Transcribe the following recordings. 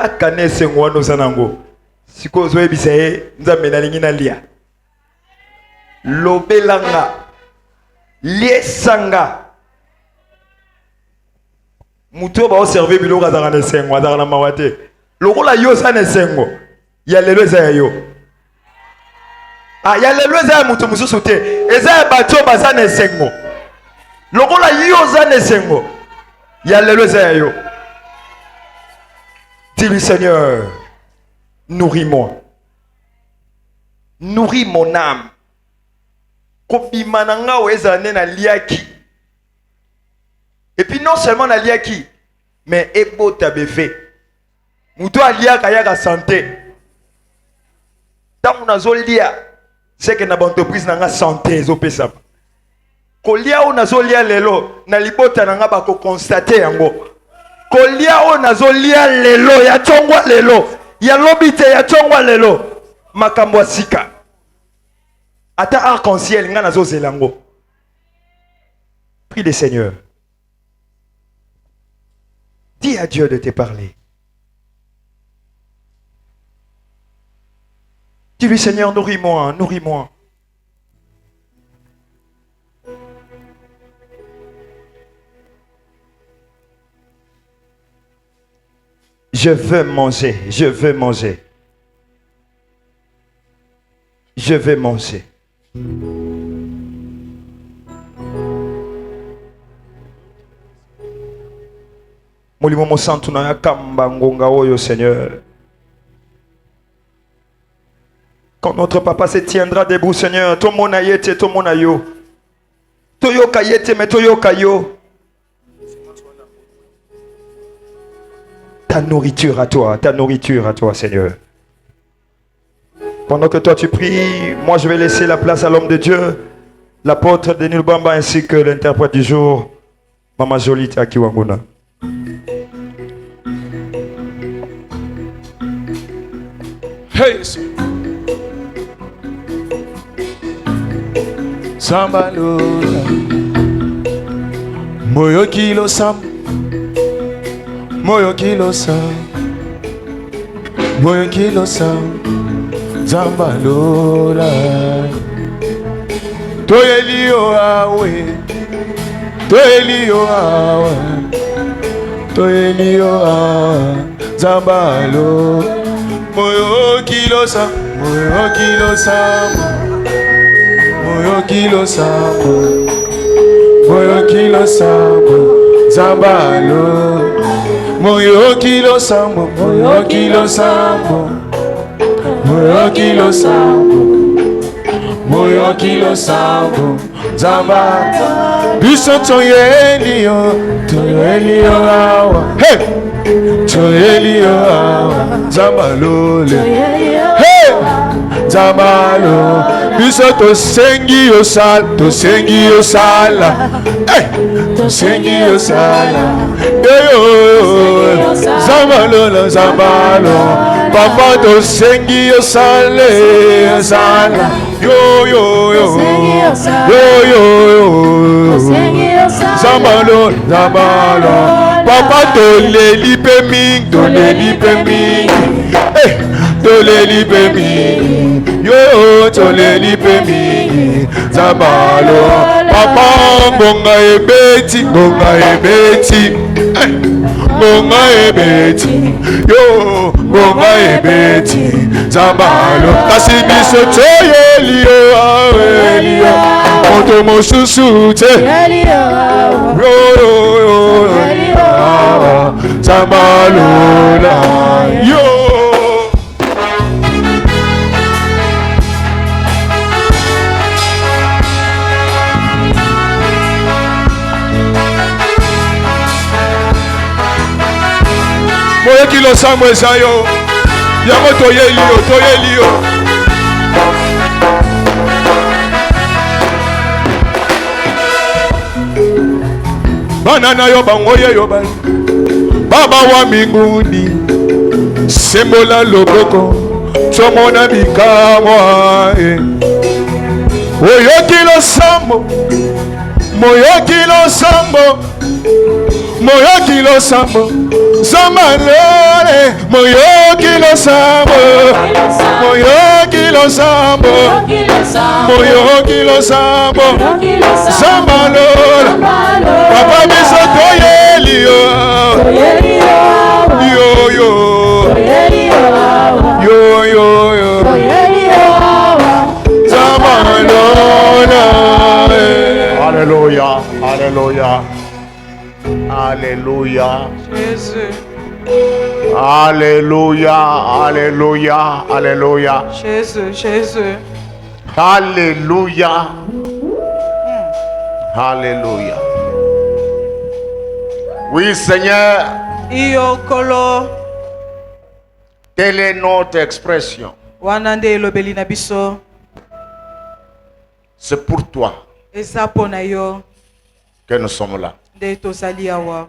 kaka nesengo wana oza nango sikoyo ozoyebisa ye nzambe nalingi nalia lobelanga liesanga mutu oyo baoserve biloko azalaka na esengo azalaka na mawa te lokola yo oza na esengo ya lelo eza ya yo ya lelo eza ya mutu mosusu te eza ya bato oyo baza na esengo lokola yo oza na esengo ya lelo eza ya yo. Dis-lui Seigneur, nourris-moi, nourris mon âme. Kobimananga oezane na liaki. Et puis non seulement na liaki, mais ebo tabefe. Muto aliaka yaka santé. Tant nazo lia, c'est que na entreprise nanga santé ezopesa. Kolia o nazo lia lelo, na libota nanga ba ko constater yango. Kolia o nazo lia lelo ya chongwa lelo, ya lobite ya chongwa lelo, makambo asika. Ata arc-en-ciel nga nazo zelango. Prie le Seigneur. Dis à Dieu de te parler. Dis-lui Seigneur, nourris-moi, nourris-moi. Je veux manger, je veux manger. Je veux manger. Molimo mosantu na yakamba ngonga oyo Seigneur. Quand notre papa se tiendra debout Seigneur, to mona yete, to mona yo. To yoka yete, mais to yoka yo. Ta nourriture à toi, Seigneur. Pendant que toi tu pries, moi je vais laisser la place à l'homme de Dieu, l'apôtre Denis Lubamba ainsi que l'interprète du jour, Mama Jolite Akiwanguna. Hey, Sambalola Moyo kilo sam Moyo kilo sam Zambalola Toyelio awe Zambalo Moyo kilo sam Zambalo Moyo kilo sambo Zamba Biso toyelio awa Hey toyelio awa Zambalole Hey Zambalo Biso tosengi osala Hey tosengi osala Zambalo Papa tosengi osala yo Zambalo Papa toleli pe mingi Zambalo Papa ngonga ebeti Zambalo kasi biso toyelio moto mosusu te Zambalo yo Moyo kilo sambo esayo Yamo toyelio Banana yo bangoye yo bali Baba wa mbinguni Sembola loboko Chomona mikamwa Moyo kilo sambo Zambalole moyo kilo sambo, moyo kilo sambo, moyo kilo sambo, sambalol, papa biso toyeli yo, yo yo, yo yo yo, sambalol. Alléluia, alléluia, alléluia. Jésus, Alléluia, alléluia, alléluia, Jésus, Jésus. alléluia, alléluia. Oui, Seigneur, Iyo kolo telle est notre expression. wana nde elobeli na biso C'est pour toi eza mpo na yo que nous sommes là. nde tozali awa.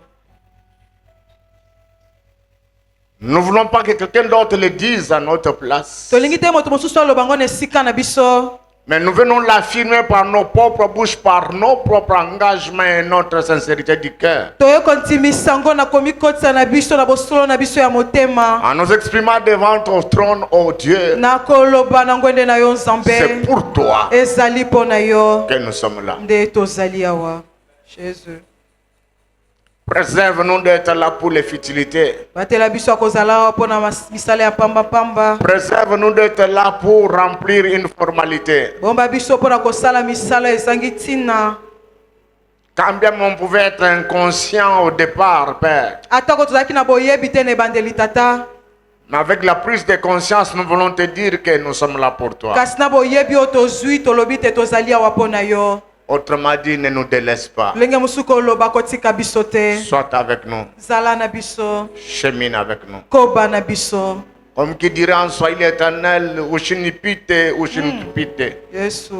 Nous ne voulons pas que quelqu'un d'autre le dise à notre place. Tolingi te moto mosusu aloba ngo na esika na biso, Mais nous venons l'affirmer par nos propres bouches, par nos propres engagements et notre sincérité du cœur. toye kontimisa ngo na komikotisa na biso na bosolo na biso ya motema, En nous exprimant devant ton trône, oh Dieu, na koloba na ngwende na yo Nzambe, c'est pour toi ezali mpo na yo que nous sommes là. nde tozali awa. Jésus, Préserve-nous d'être là pour les futilités. batela biso akozala awa mpo na misala ya pambapamba, Préserve-nous d'être là pour remplir une formalité. bomba biso mpo na kosala misala ezangi ntina. Quand bien on pouvait être inconscient au départ, Père, atako tozalaki na boyebi te na ebandeli tata, mais avec la prise de conscience, nous voulons te dire que nous sommes là pour toi. kasi na boyebi oyo tozwi tolobi te tozali awa mpo na yo. Autrement dit, ne nous délaisse pas. Lenge mosusu koloba kotika biso te, Sois avec nous. zala na biso, Chemine avec nous. koba na biso. Comme qui dirait en Swahili éternel, Ushinipite, Ushinipite. Yesu,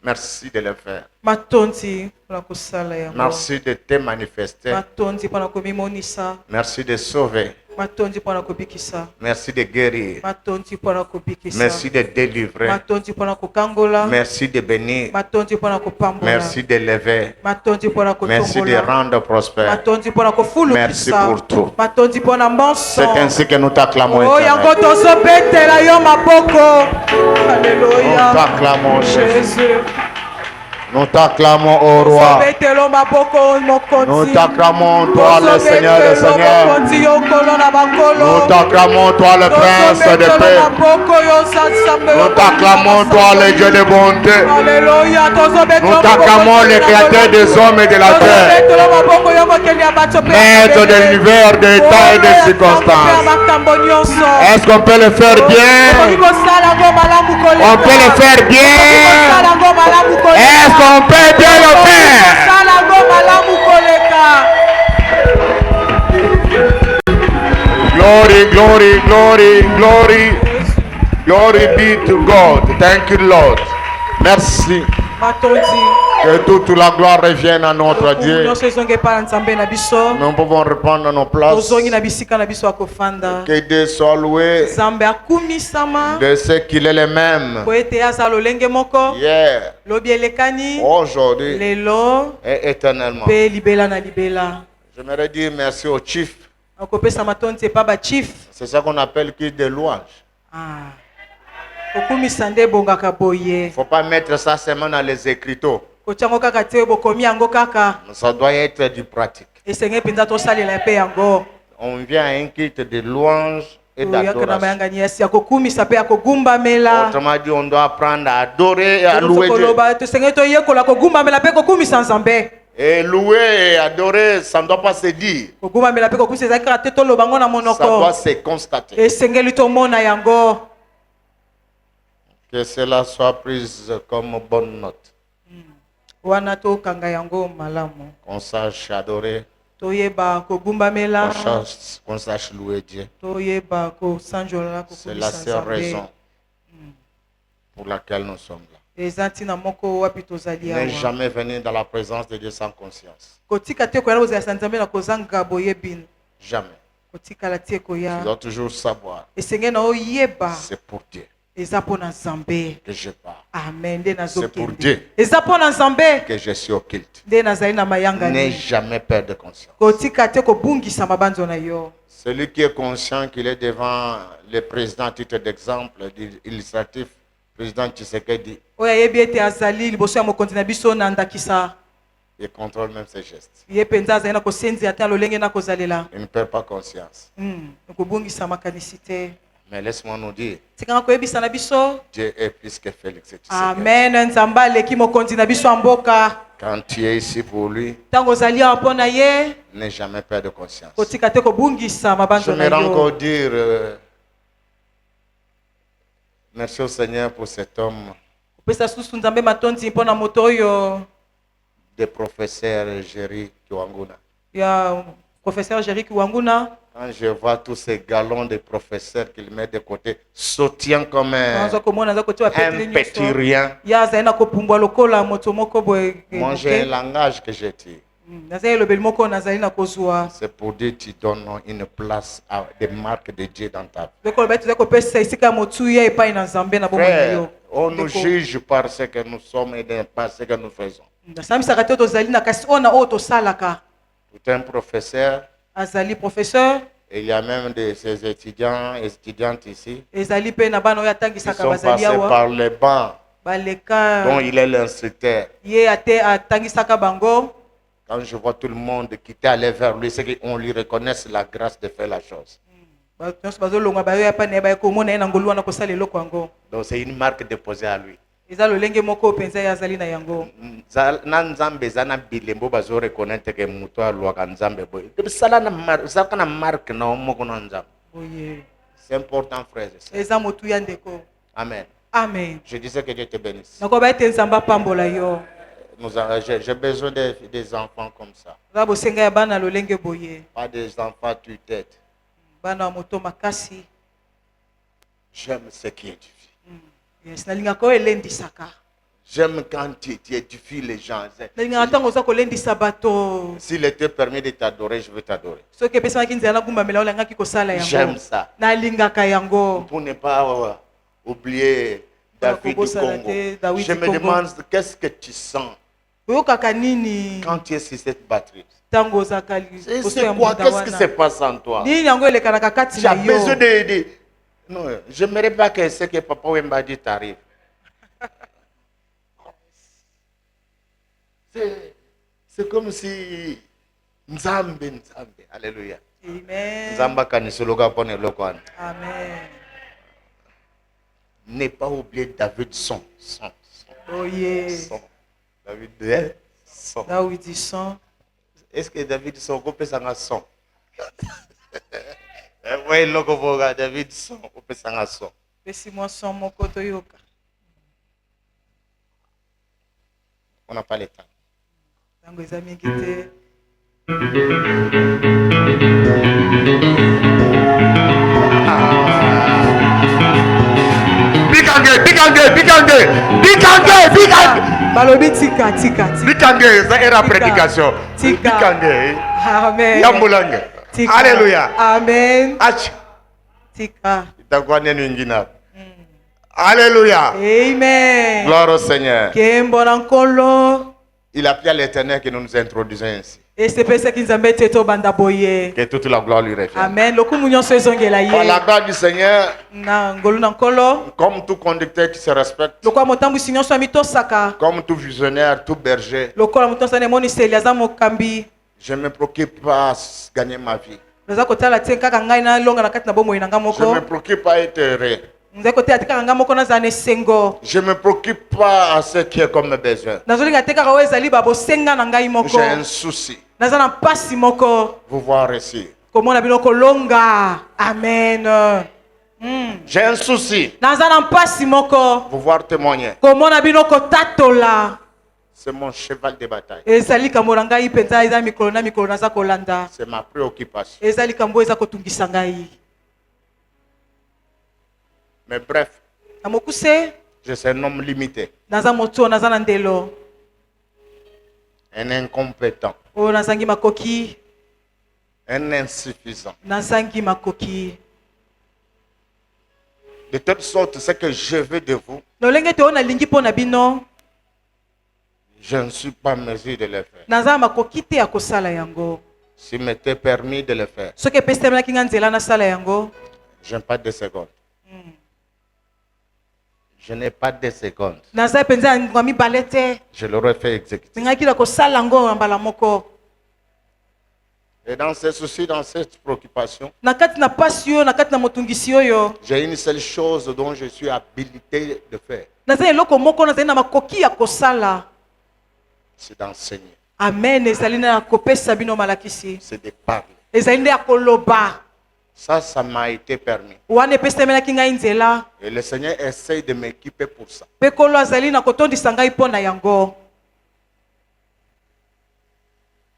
Merci de le faire. matondi mpona kosala yango, Merci de te manifester. matondi mpona komimonisa, Merci de sauver. matondi mpona kobikisa, Merci de guérir. matondi mpona kobikisa, Merci de délivrer. matondi mpona kokangola, Merci de bénir. matondi mpona kopambola, Merci de lever. matondi mpona Merci de kotongola, rendre prospère. matondi mpona Merci kofulukisa, pour tout. matondi mpona C'est mbonso. ainsi que nous t'acclamons. Oh, yango Éternel. tozobetela yo maboko. Nous Alléluia. t'acclamons, Jésus. Jésus. Nous t'acclamons, ô roi. Tozobetela maboko Nous mokonzi. t'acclamons, toi le Seigneur des Seigneurs. Mokonzi yo kolo na bakolo. Nous t'acclamons, toi le Prince de paix. Nous t'acclamons, toi le Dieu de bonté. Alléluia. Nous t'acclamons, le Créateur des hommes et de la terre. Maître de l'univers, des temps et des circonstances. Est-ce qu'on peut le faire bien? On peut le faire bien. Est-ce qu'on peut bien le faire? Glory, glory, glory, glory. Glory be to God. Thank you, Lord. Merci. Que toute la gloire revienne à notre Dieu. Nous pouvons reprendre nos places. Que Dieu soit loué de ce qu'il est le même. Hier, aujourd'hui et éternellement. J'aimerais dire merci au chief. C'est ça qu'on appelle qui de louange. Il ne faut pas mettre ça seulement dans les écriteaux. Ça doit être du pratique. On vient à un culte de louange et d'adoration. Autrement dit, on doit apprendre à adorer et à louer Dieu. Et louer et adorer, ça ne doit pas se dire. Ça doit se constater. Que cela soit pris comme bonne note. Qu'on sache adorer. Qu'on sache louer Dieu. C'est la seule raison pour laquelle nous sommes là. Ne jamais venir dans la présence de Dieu sans conscience. Jamais. Tu dois toujours savoir. C'est pour Dieu. eza mpo na nzambe. que je parle. Amen. Nde C'est pour nazokende. Dieu Eza mpo na nzambe que je suis occulte. nde nazali na mayanga N'aie ni. jamais peur de conscience. Kotika te kobungisa mabanzo na yo. Celui qui est conscient qu'il est devant le président à titre d'exemple illustratif, président Tshisekedi, Oyo ayebi ete azali liboso ya mokonzi na biso na ndakisa. il contrôle même ses gestes. Ye mpenza azali na kosenzi ata lolenge na kozalela. Il ne perd pas conscience. Kobungisa makanisi te. Mais laisse-moi nous dire, Tikanga koyebisa na biso. Dieu est plus que Félix Tshisekedi. Amen. Nzambe aleki mokonzi na biso ya mboka. Quand tu es ici pour lui, Ntango ozali awa mpo na ye. n'aie jamais peur de conscience. Kotika te kobungisa Je mabanzo na me rends yo. encore dire merci au Seigneur pour cet homme Kopesa susu nzambe matondi mpo na moto oyo de professeur Jerry Kiwanguna. ya professeur Jerick Wanguna. Quand je vois tous ces galons de professeurs qu'il met de côté, soutient comme un petit rien. Ya azali na kopumbwa lokola moto moko boye. Moi, j'ai un langage que je tire. Nazali elobeli moko nazali na kozwa. C'est pour dire que tu donnes une place à des marques de Dieu dans ta vie. Bekoloba tuzali kopesa esika motu ya epai na nzambe na bomoi na Frère, yo. on nous juge par ce que nous sommes et par ce que nous faisons. Nasambisaka te tozali na kasi oyo na oyo tosalaka. Tout un professeur, Azali professeur. et il y a même de ces étudiants et étudiantes ici Ezali pe na bana oyo qui atangisaka sont bazali passés awa. par les bancs Baleka. dont il est l'instructeur. Ye ate atangisaka bango. Quand je vois tout le monde qui est allé vers lui, c'est qu'on lui reconnaisse la grâce de faire la chose. Nyonso bazolongwa bayo ya pa na ye bayekomona ye na ngolu wana kosala eloko yango. Donc c'est une marque déposée à lui. Eza lolenge moko mpenza ye azali na yango. Na nzambe eza na bilembo bazo reconnaître que moto alwaka nzambe boye. Sala na marque na moko na nzambe. Oye. C'est important, frères et sœurs. Eza motu ya ndeko. Amen. Amen. Je disais que Dieu te bénisse. Nakoba ete nzamba pambola yo. J'ai besoin des enfants comme ça. Za bosenga ya bana lolenge boye. Pas des enfants tue-tête. Bana wa moto makasi. J'aime ce qui édifie. Yes, nalinga ko elendisaka. J'aime quand tu édifies les gens. Nalinga ntango za kolendisa bato. S'il était permis de t'adorer, je veux t'adorer. Soki pesa kinzela na kumba mela olanga kikosala yango. J'aime ça. Nalingaka yango. Pour ne pas oublier David du Congo. Je me demande qu'est-ce que tu sens Oyokaka nini quand tu es sur cette batterie. tango zakali. C'est quoi? Qu'est-ce qui se passe en toi? Nini yango elekanaka kati na J'ai yo. besoin de... Non, je n'aimerais pas que ce que Papa Wemba dit t'arrive. C'est comme si Nzambe. Alléluia. Amen. Nzamba kanisologa pone lokwan. Amen. N'aie pas oublié David son. Oh yes. David son. Dawidi son. Est-ce que David son peut s'en son? Oui, loko voga David son peut s'en son. Pesi moi son moko toyoka. On n'a pas le temps. Tango eza mingi te. Bikange. Balobi tika. Bikange, ça era prédication. Tika. Bikange. Amen. Yambulange. Tika. Alléluia. Amen. Ach. Tika. Itakuwa neno ingine. Alléluia. Amen. Gloire au Seigneur. Kembo na nkolo. Il a pris à l'Éternel que nous nous introduisons ainsi. Esepesa kinzambe teto banda boye. Que toute la gloire lui revienne. Amen. Lokumu nyonso ezongela Par la ye. gloire du Seigneur, Na ngolu na nkolo. comme tout conducteur qui se respecte, Lokwa motambusi nyonso ya mitosaka. comme tout visionnaire, tout berger, Lokola mutosana emoniseli aza mokambi. je ne me préoccupe pas à gagner ma vie. Naza kotala te kaka ngai na longa na kati na bomoi na nga Je ne moko. me préoccupe pas à être heureux. Nzai kotala te kaka nga moko nazala na esengo. Je ne me préoccupe pas à ce qui est comme besoin. Nazolinga te kaka oyo ezali babosenga na ngai moko. J'ai un souci. Naza na mpasi moko. Vous voir réussir. Komona bino kolonga. Amen. J'ai un souci. Naza na mpasi moko. Vous voir témoigner. Komona bino kotatola. C'est mon cheval de bataille. Ezali kambo na ngai mpenza eza mikolo na mikolo naza kolanda. C'est ma préoccupation. Ezali kambo eza kotungisa ngai. Mais bref, Na mokuse je suis un homme limité. naza moto naza na ndelo. Un incompétent. Oyo nazangi makoki. Un insuffisant. Nazangi makoki. De telle sorte, ce que je veux de vous, lolenge te ona lingi po na bino je ne suis pas en mesure de le faire. naza makoki te ya kosala yango S'il m'était permis de le faire, soki epesemelaki nga nzela nasala yango je n'ai pas de secondes. Je n'ai pas de secondes. naza mpenza ya ngwa mibale te Je l'aurais fait exécuter. ningaki na kosala yango na mbala moko Et dans ces soucis, dans cette préoccupation, na kati na pasi oyo na kati na motungisi oyo j'ai une seule chose dont je suis habilité de faire, naza eloko moko nazali na makoki ya kosala c'est d'enseigner, amen ezali na kopesa bino malakisi c'est de parler. ezali nde ya koloba Ça m'a été permis. wana epesemelaki ngai nzela Et le Seigneur essaye de m'équiper pour ça. mpe kolo azali na kotondisa ngai mpo na yango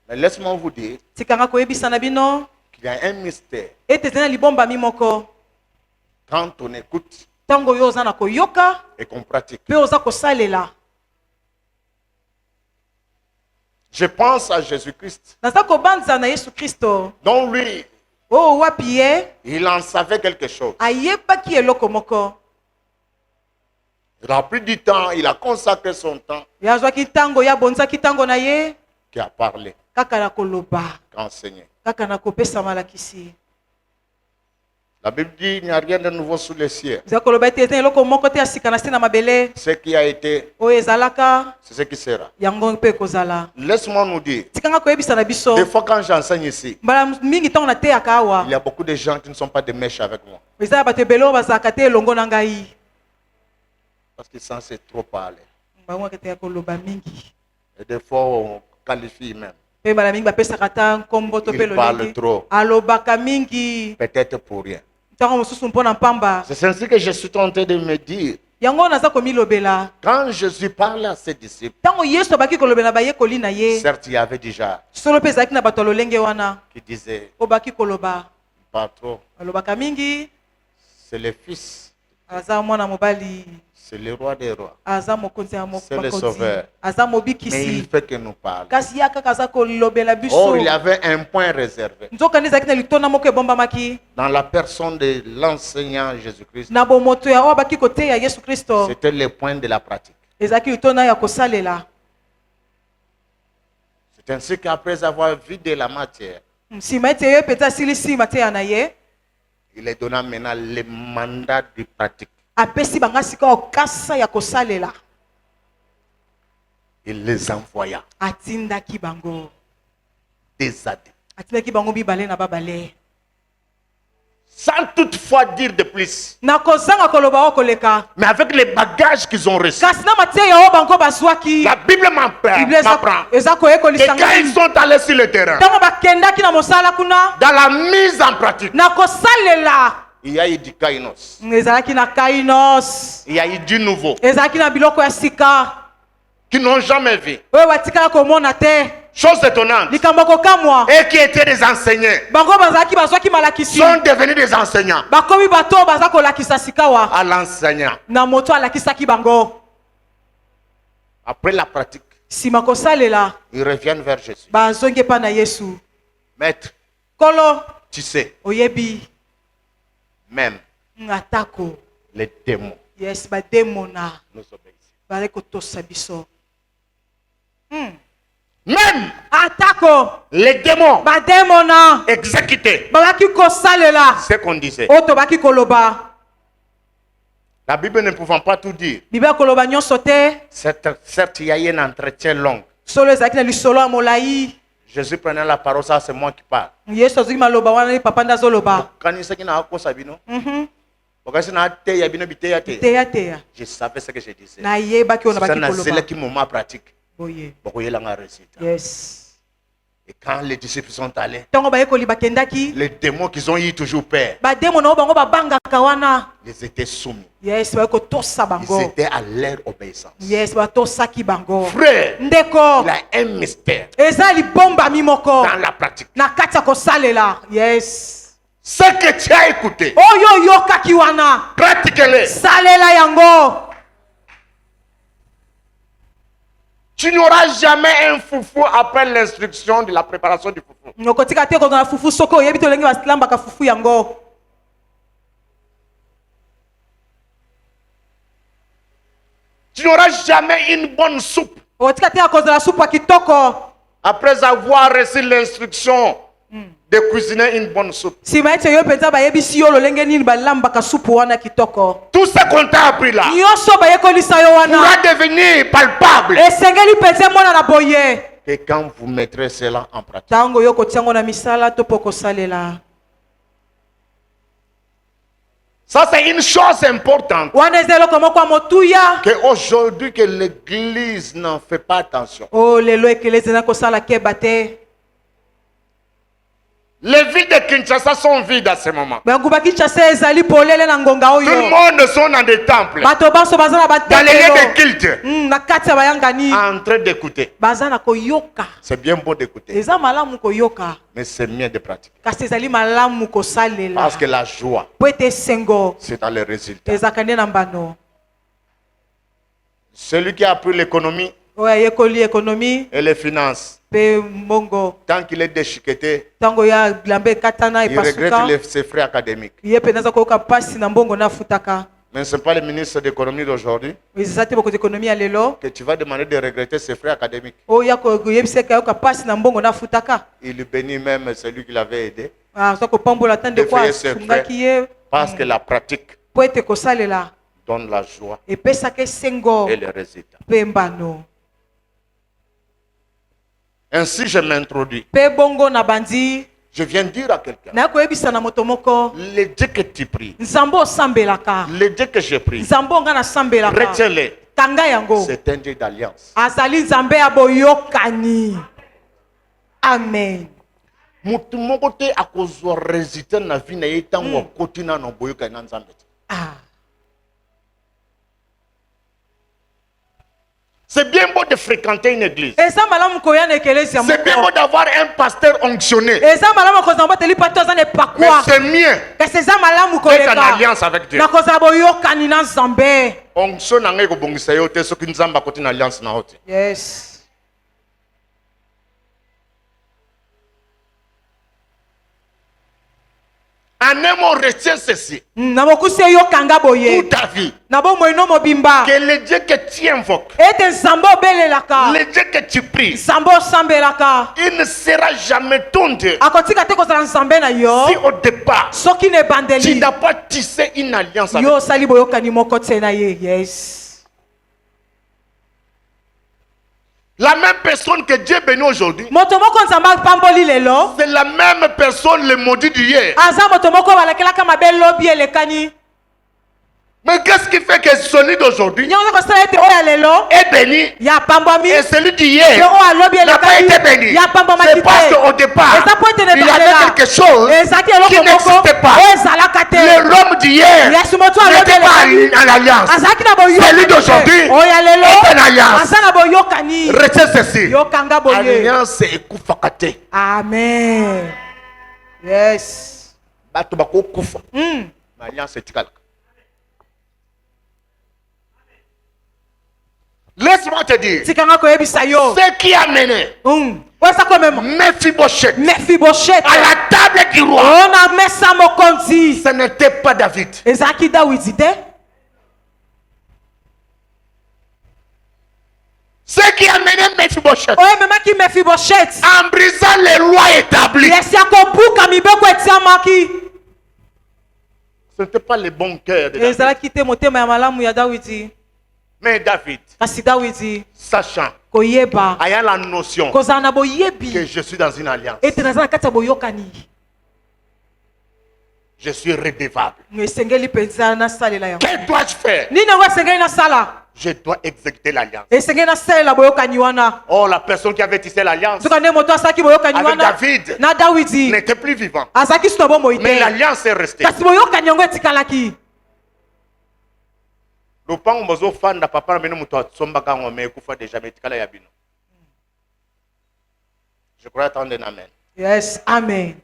Mais laisse-moi vous dire tikanga koyebisa na bino qu'il y a un mystère. ete ezali na libombami moko Quand on écoute ntango oyo oza na koyoka et qu'on pratique. mpe oza kosalela Je pense à Jésus-Christ. naza kobanza na yesu kristo Donc lui, oyo wapi ye il en savait quelque chose. ayebaki eloko moko Il a pris du temps, il a consacré son temps ye azwaki ntango ye abonzaki ntango na ye qui a parlé, kaka na koloba qui a enseigné. kaka na kopesa malakisi La Bible dit il n'y a rien de nouveau sous les cieux. eza koloba ete eza eloko moko te ya sika na se na mabele Ce qui a été, oyo ezalaka c'est ce qui sera. yango mpe ekozala Laisse-moi nous dire, tikanga koyebisa na biso des fois quand j'enseigne ici, mbala mingi ntango nateyaka awa il y a beaucoup de gens qui ne sont pas de mèche avec moi. eza ya bato ebele oyo bazalaka te elongo na ngai Parce qu'ils sont censés trop parler. bangwaka te ya koloba mingi Et des fois, on qualifie même. mpe mbala mingi bapesaka ata nkombo to mpe Il parle lolenge trop. alobaka mingi Peut-être pour rien. ntango mosusu mpo na mpamba C'est ainsi que je suis tenté de me dire, yango naza komilobela quand Jésus parlait à ses disciples, ntango yesu abaki kolobela bayekoli na ye certes, il y avait déjà solo mpe ezalaki na bato ya lolenge wana qui disaient, oyo baki koloba pas trop, alobaka mingi c'est le Fils, aza mwana mobali c'est le roi des rois. aza mokonzi ya C'est le makonzi sauveur. aza Mais il mobikisi fait que nous parle. kasi ya kaka aza kolobela biso Or, il y avait un point réservé nzokande ezalaki na litonda moko ebombamaki dans la personne de l'enseignant Jésus-Christ. na bomoto ya oyo abaki koteya yesu kristo C'était le point de la pratique. ezalaki litonda ya kosalela C'est ainsi qu'après avoir vidé la matière, nsima ete ye mpenza asilisi mateya na ye il est donné maintenant le mandat de pratique. apesi banga sika okasa ya kosalela Il les envoya atindaki bango des années. atindaki bango mibale na babale Sans toutefois dire de plus. na kozanga koloba oyo koleka Mais avec les bagages qu'ils ont reçus. kasi na mateya oyo bango bazwaki La Bible m'apprend eza que koyekolisa quand ngai ils sont allés sur le terrain, ntango bakendaki na mosala kuna dans la mise en pratique, na kosalela il y a eu du kainos. ezalaki na kainos Il y a eu du nouveau. ezalaki na biloko ya sika Qu'ils n'ont jamais vu. oyo batikala komona te Chose étonnante. likambo kokamwa Et qui étaient des enseignants bango bazalaki bazwaki malakisi sont devenus des enseignants bakomi bato oyo baza kolakisa sikawa à l'enseignant. na moto alakisaki bango Après la pratique, nsima kosalela ils reviennent vers Jésus. bazongi epa na yesu Maître, kolo tu sais, oyebi même atako les démons yes bademona nous obéissent. bazali kotosa biso Même atako les démons bademona exécutés. babaki kosalela C'est qu'on disait. oyo tobaki koloba La Bible ne pouvant pas tout dire. biblia koloba nyonso te Certes, il y a eu un entretien long. solo ezalaki na lisolo ya molai Jésus prenait la parole, ça c'est moi qui parle. yesu azwaki maloba wana ye papa nde azoloba Kanisaki na akosa bino. Okasi na teya bino biteya te. teyateya Je savais ce que je disais. nayebaki oyo Ça nabaki n'a koloba zélé qui moment pratique. boye Bokoyelanga résultat. yes Et quand les disciples sont allés, ntango bayekoli bakendaki les démons qu'ils ont eu toujours peur, bademo na oyo bango babangaka wana ils étaient soumis. yes baye kotosa Ils bango étaient à leur obéissance. yes batosaki bango Frère, ndeko il y a un mystère eza libombami moko dans la pratique. na kati ya kosalela yes Ce que tu as écouté, oyo oyokaki wana pratiquez-le. salela yango Tu n'auras jamais un foufou après l'instruction de la préparation du foufou. okotika te kozala fufu soki oyebi te olenge balambaka fufu yango Tu n'auras jamais une bonne soupe. okotika te ya kozala supu ya kitoko Après avoir reçu l'instruction de cuisiner une bonne soupe. nsima ete yo mpenza bayebisi yo lolenge nini balambaka supu wana kitoko Tout ce qu'on t'a appris là nyonso bayekolisa yo wana pourra devenir palpable. esengeli mpenza emonana boye Et quand vous mettrez cela en pratique. ntango yo kotia yango na misala to mpo kosalela Ça, c'est une chose importante. wana eza eloko moko ya motuya Qu'aujourd'hui, que l'église n'en fait pas attention. o lelo ekelezi na kosala keba te Les villes de Kinshasa sont vides à ce moment. banguba kinshasa ezali polele na ngonga Tout le oyo monde sont dans des temples, bato banso baza na dans les lieux de batempelo culte, na kati ya bayangani en train d'écouter. baza na koyoka C'est bien beau d'écouter, eza malamu koyoka mais c'est mieux de pratiquer. kasi ezali malamu kosalela Parce que la joie, po ete esengo c'est dans les résultats. ezalaka nde na mbano Celui qui a appris l'économie oyo ayekoli ekonomi et les finances, mpe mbongo tant qu'il est déchiqueté, ntango ya bilamba ekatana il regrette epasuka ses frais académiques. ye mpe naza koyoka mpasi na mbongo nafutaka Mais ce n'est pas le ministre de l'économie d'aujourd'hui eza te bokozi ekonomi ya lelo que tu vas demander de regretter ses frais académiques. oyo ya koyebisa eka yoka mpasi na mbongo nafutaka Il bénit même celui qui l'avait aidé. aza kopambola ta ndeko Defeye secret. asungaki ye Parce que la pratique po ete kosalela donne la joie epesaka esengo et les résultats. mpe mbano Ainsi, je m'introduis. mpe bongo na bandi Je viens dire à quelqu'un, naye koyebisa na moto moko le Dieu que tu pries, nzambe osambelaka le Dieu que je prie, nzambe onga nasambelaka retiens-le. kanga yango C'est un Dieu d'alliance. azali nzambe ya boyokani amen Mutu moko te akozwa résultat na vie na ye tango akoti na boyoka na nzambe te. ah. C'est bien beau de fréquenter une église. eza malamu koya na ekelezia C'est bien beau moko d'avoir un pasteur onctionné. eza malamu kozala bateli pato aza na Mais epakwa c'est mieux kasi eza malamu d'être en koleka alliance avec Dieu. na kozala boyokani na nzambe Onction na ngai kobongisa yo te soki nzambe akoti na alliance na yo te. yes En un mot, retiens ceci. na mokusi eyokanga boye Toute ta vie. na bomoi no mobimba Que le Dieu que tu invoques, ete nzambe obelelaka le Dieu que tu pries, nzambe osambelaka il ne sera jamais ton Dieu. akotika te kozala nzambe na yo Si au départ, soki na tu ebandeli n'as pas tissé une alliance avec yo osali boyokani moko te na ye yes la même personne que Dieu bénit aujourd'hui, moto moko nzambe apamboli lelo c'est la même personne le maudit d'hier. aza moto moko balakelaka mabe lobi elekani Mais qu'est-ce qui fait que celui d'aujourd'hui nyonso kosala ete oyo ya lelo est béni ya pambwami et celui pe d'hier oyo alobi n'a pas été elekani béni? ya pambwamaki C'est parce te qu'au départ, eza po ete il y avait quelque chose ezalaki qui eloko moko n'existait pas. oyo ezalaka te Le Rome d'hier yesu moto alobi n'était pas elekani en alliance. azalaki na Celui boyokani d'aujourd'hui te oyo ya lelo est en alliance. aza na boyokani Retiens ceci. yokanga boye Alliance ekufaka te. amen yes Bato bakokufa. mm. Mais alliance etikalaka. Laisse-moi te dire, tikanga koyebisa yo ce qui a mené oyo esa komema Mephibosheth mefiboshete à la table du roi, oyo na mesa mokonzi ce n'était pas David. ezalaki dawidi te Ce qui a mené Mephibosheth oyo ememaki mefiboshete en brisant les lois établies, yesi ya kobuka mibeko etiamaki ce n'était pas le bon cœur de David. ezalaki te motema ya malamu ya dawidi Mais David, kasi dawidi sachant, koyeba ayant la notion kozala na que boyebi je suis dans une alliance, ete naza na kati ya boyokani je suis redevable. esengeli mpenza nasalela yango Que dois-je faire? nini yango esengeli nasala Je dois exécuter l'alliance. esengeli nasalela boyokani wana Oh, la personne qui avait tissé l'alliance soka nde moto asalaki boyokani avec wana David na dawidi n'était plus vivant. azalaki sino bomoi Mais te l'alliance est restée. kasi boyokani yango etikalaki Lopango mozo fanda papa na bino muto atsombaka ngo me kufa déjà metikala ya bino. Je crois attendre un amen. yes amen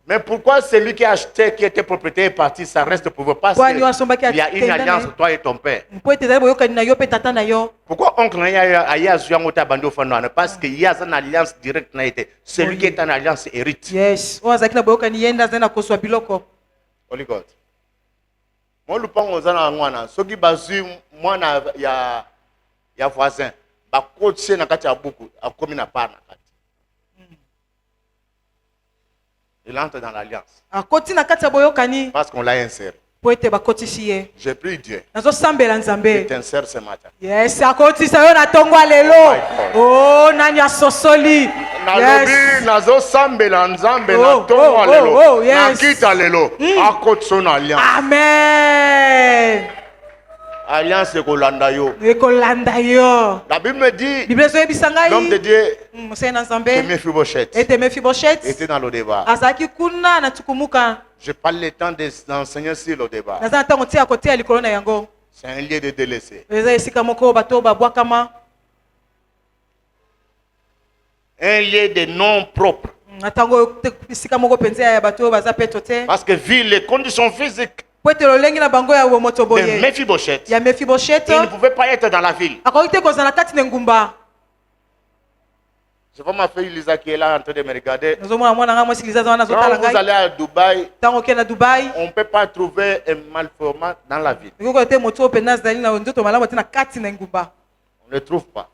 Mais pourquoi celui qui a acheté, qui était propriétaire est parti, ça reste pour vous parce Kwani wasombaki qu'il y a une atenda alliance na- entre toi et ton père. mpo ete ezali boyokani na yo mpe tata na yo Pourquoi oncle na aye azwi yango te abandi ofanda wana? Parce qu'il y a une alliance directe na été. Celui qui est en alliance hérite. yes oyo azalaki na boyokani ye nde azali na kozwa biloko Holy God. Mon lupango zana ngwana. Soki bazui mwana ya voisin. Ba coach na kati ya buku. Akomi na pa na kati. Il entre dans l'alliance. Akoti na kati ya boyokani. Parce qu'on l'a inséré. Po ete bakotisi ye. J'ai pris Dieu. Nazosambela Nzambe. Il t'insère ce matin. Yes, akotisa yo na tongo lelo. Oh, nani asosoli. Nalobi nazo sambela nzambe na Oh, tongo oh, lelo. oh, yes. Na kita lelo. Akotso na alliance. Amen. Alliance ekolanda yo. Ekolanda yo. La Bible me dit, Bible ezoyebisa l'homme de ngai. Dieu, Mosali na que Nzambe. Mephibosheth, Ete Mephibosheth. était dans le débat. Azalaki kuna na tukumuka. Je parle le temps d'enseigner sur le débat. Naza na ntango tia kotia likolo na yango. C'est un lieu de délaissé. Eza esika moko bato babwakama. Un lieu de non propre. Na ntango esika moko penza ya bato baza peto te. Parce que vu les conditions physiques Po ete lolenge na bango ya moto de boye. Mephibosheth, Ya Mephibosheth. il ne pouvait pas être dans la ville. Akoki te kozala kati na ngumba. Je vois ma fille Lisa qui est là en train de me regarder. Nazomona mwana nga mwasi lizaza wana Quand azotala vous ngai. allez à Dubaï, Ntango okende na Dubai. on ne peut pas trouver un malformant dans la ville. Koko te moto pena azali na nzoto malamu te na kati na ngumba. On ne le trouve pas.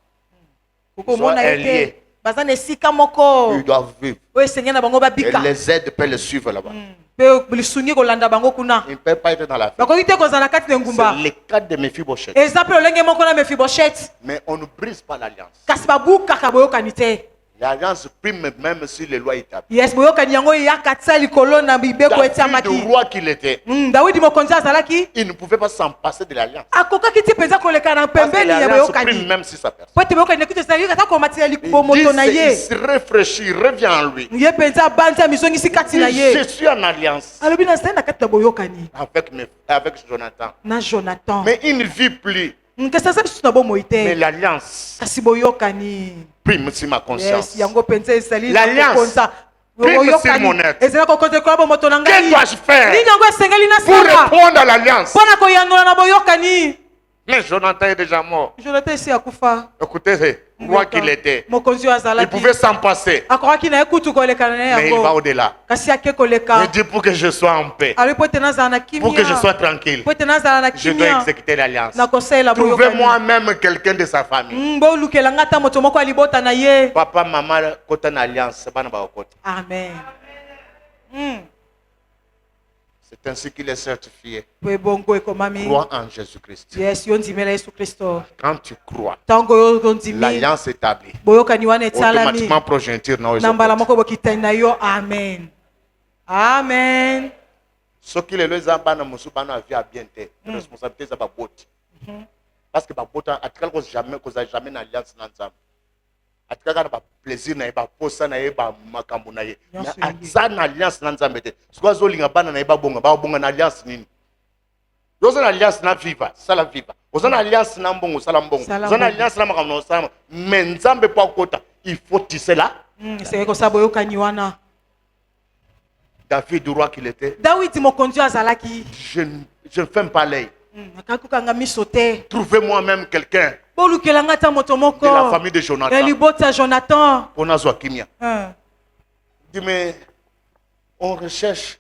Koko Soit mona un ete. lié. Baza na esika moko. Ils doivent vivre. Oyo seigneur na bango Et babika. les aides peuvent le suivre là-bas. Pe lisungi kolanda bango kuna. Ils ne peuvent pas être dans la ville. Bakoki te kozala na kati na ngumba. C'est le cas de Mephibosheth. Eza pe lolenge moko na Mephibosheth. Mais on ne brise pas l'alliance. Kasi babukaka boyokani te. L'alliance prime même sur les lois établies. Yes, boyokani yango eyaka tia likolo na bibeko David, etiamaki. le roi qu'il était, Dawidi mokonzi azalaki. il ne pouvait pas s'en passer de l'alliance. Akokaki te penza koleka na Parce que pembeni ya l'alliance prime boyokani. même sur sa personne. Po ete boyokani ekuti ezalaki kata komatela Il moto na dit, il ye. se réfléchit, revient en lui. Ye penza banza misongisi kati Il na dit, ye. je suis en alliance Alobi na zali na kati na boyokani avec Jonathan. na Jonathan. Mais il ne vit plus. Nkesa za biso na bomoi Mais te. l'alliance Kasi boyokani. prime sur ma Yes, conscience. yango penza ezali L'alliance kokonza. prime sur mon être. Ezali kokonza kola moto na Que ngai. dois-je faire Nini yango esengeli na pour sala. répondre à l'alliance? Pona koyangola na boyokani. Mais Jonathan est déjà mort. Jonathan esi akufa. Écoutez, le roi qu'il était, Mokonzi oyo il azalaki. pouvait s'en passer. Akokaki na ye kutu kolekana na Mais il va yango. au-delà. Kasi ake koleka. Il dit pour que je sois en paix, Alobi po ete nazala na kimia. pour que je sois tranquille, Po ete nazala na je dois kimia. exécuter l'alliance. Nakosalela boyokani. Trouvez-moi même quelqu'un de sa famille. bolukela nga ata moto moko alibota na ye. Papa, maman, kota na alliance, bana ba okota. Amen. C'est ainsi qu'il est certifié. Po ebongo ekomami. Crois en Jésus-Christ. Yes, yo ndimela Yesu Kristo. Quand tu crois, Ntango yo ndimi. l'alliance établie, Boyokani wana etalami. automatiquement progéniture na Na mbala oyo. moko bokitani na yo. Amen. Amen. Soki lelo eza bana mosu bana avia bien te, responsabilité za baboti. Parce que babota atikala koza jamais na alliance na nzambe. Atikala na ba plaisir na ye ba posa na ye ba makambo na ye. Nyonso Mais yangi. aza na alliance na nzambe te. Siko azolinga bana na ye ba bonga na alliance nini? Oza na alliance na viva, sala viva. Oza na alliance na mbongo, sala mbongo. Sala Oza na mbongo. alliance na makambo na osala. Mais nzambe po akota, il faut tisser là. Seke kosa boyokani wana. David, du roi qu'il était, Dawidi mokonzi oyo azalaki. je ne ferme pas l'œil. Akaki kokanga miso te. Trouvez-moi même quelqu'un bolukela nga ata moto moko. de la famille de Ya Jonathan. libota ya Jonathan. On a Zoakimia. Hein. Il dit, mais on recherche.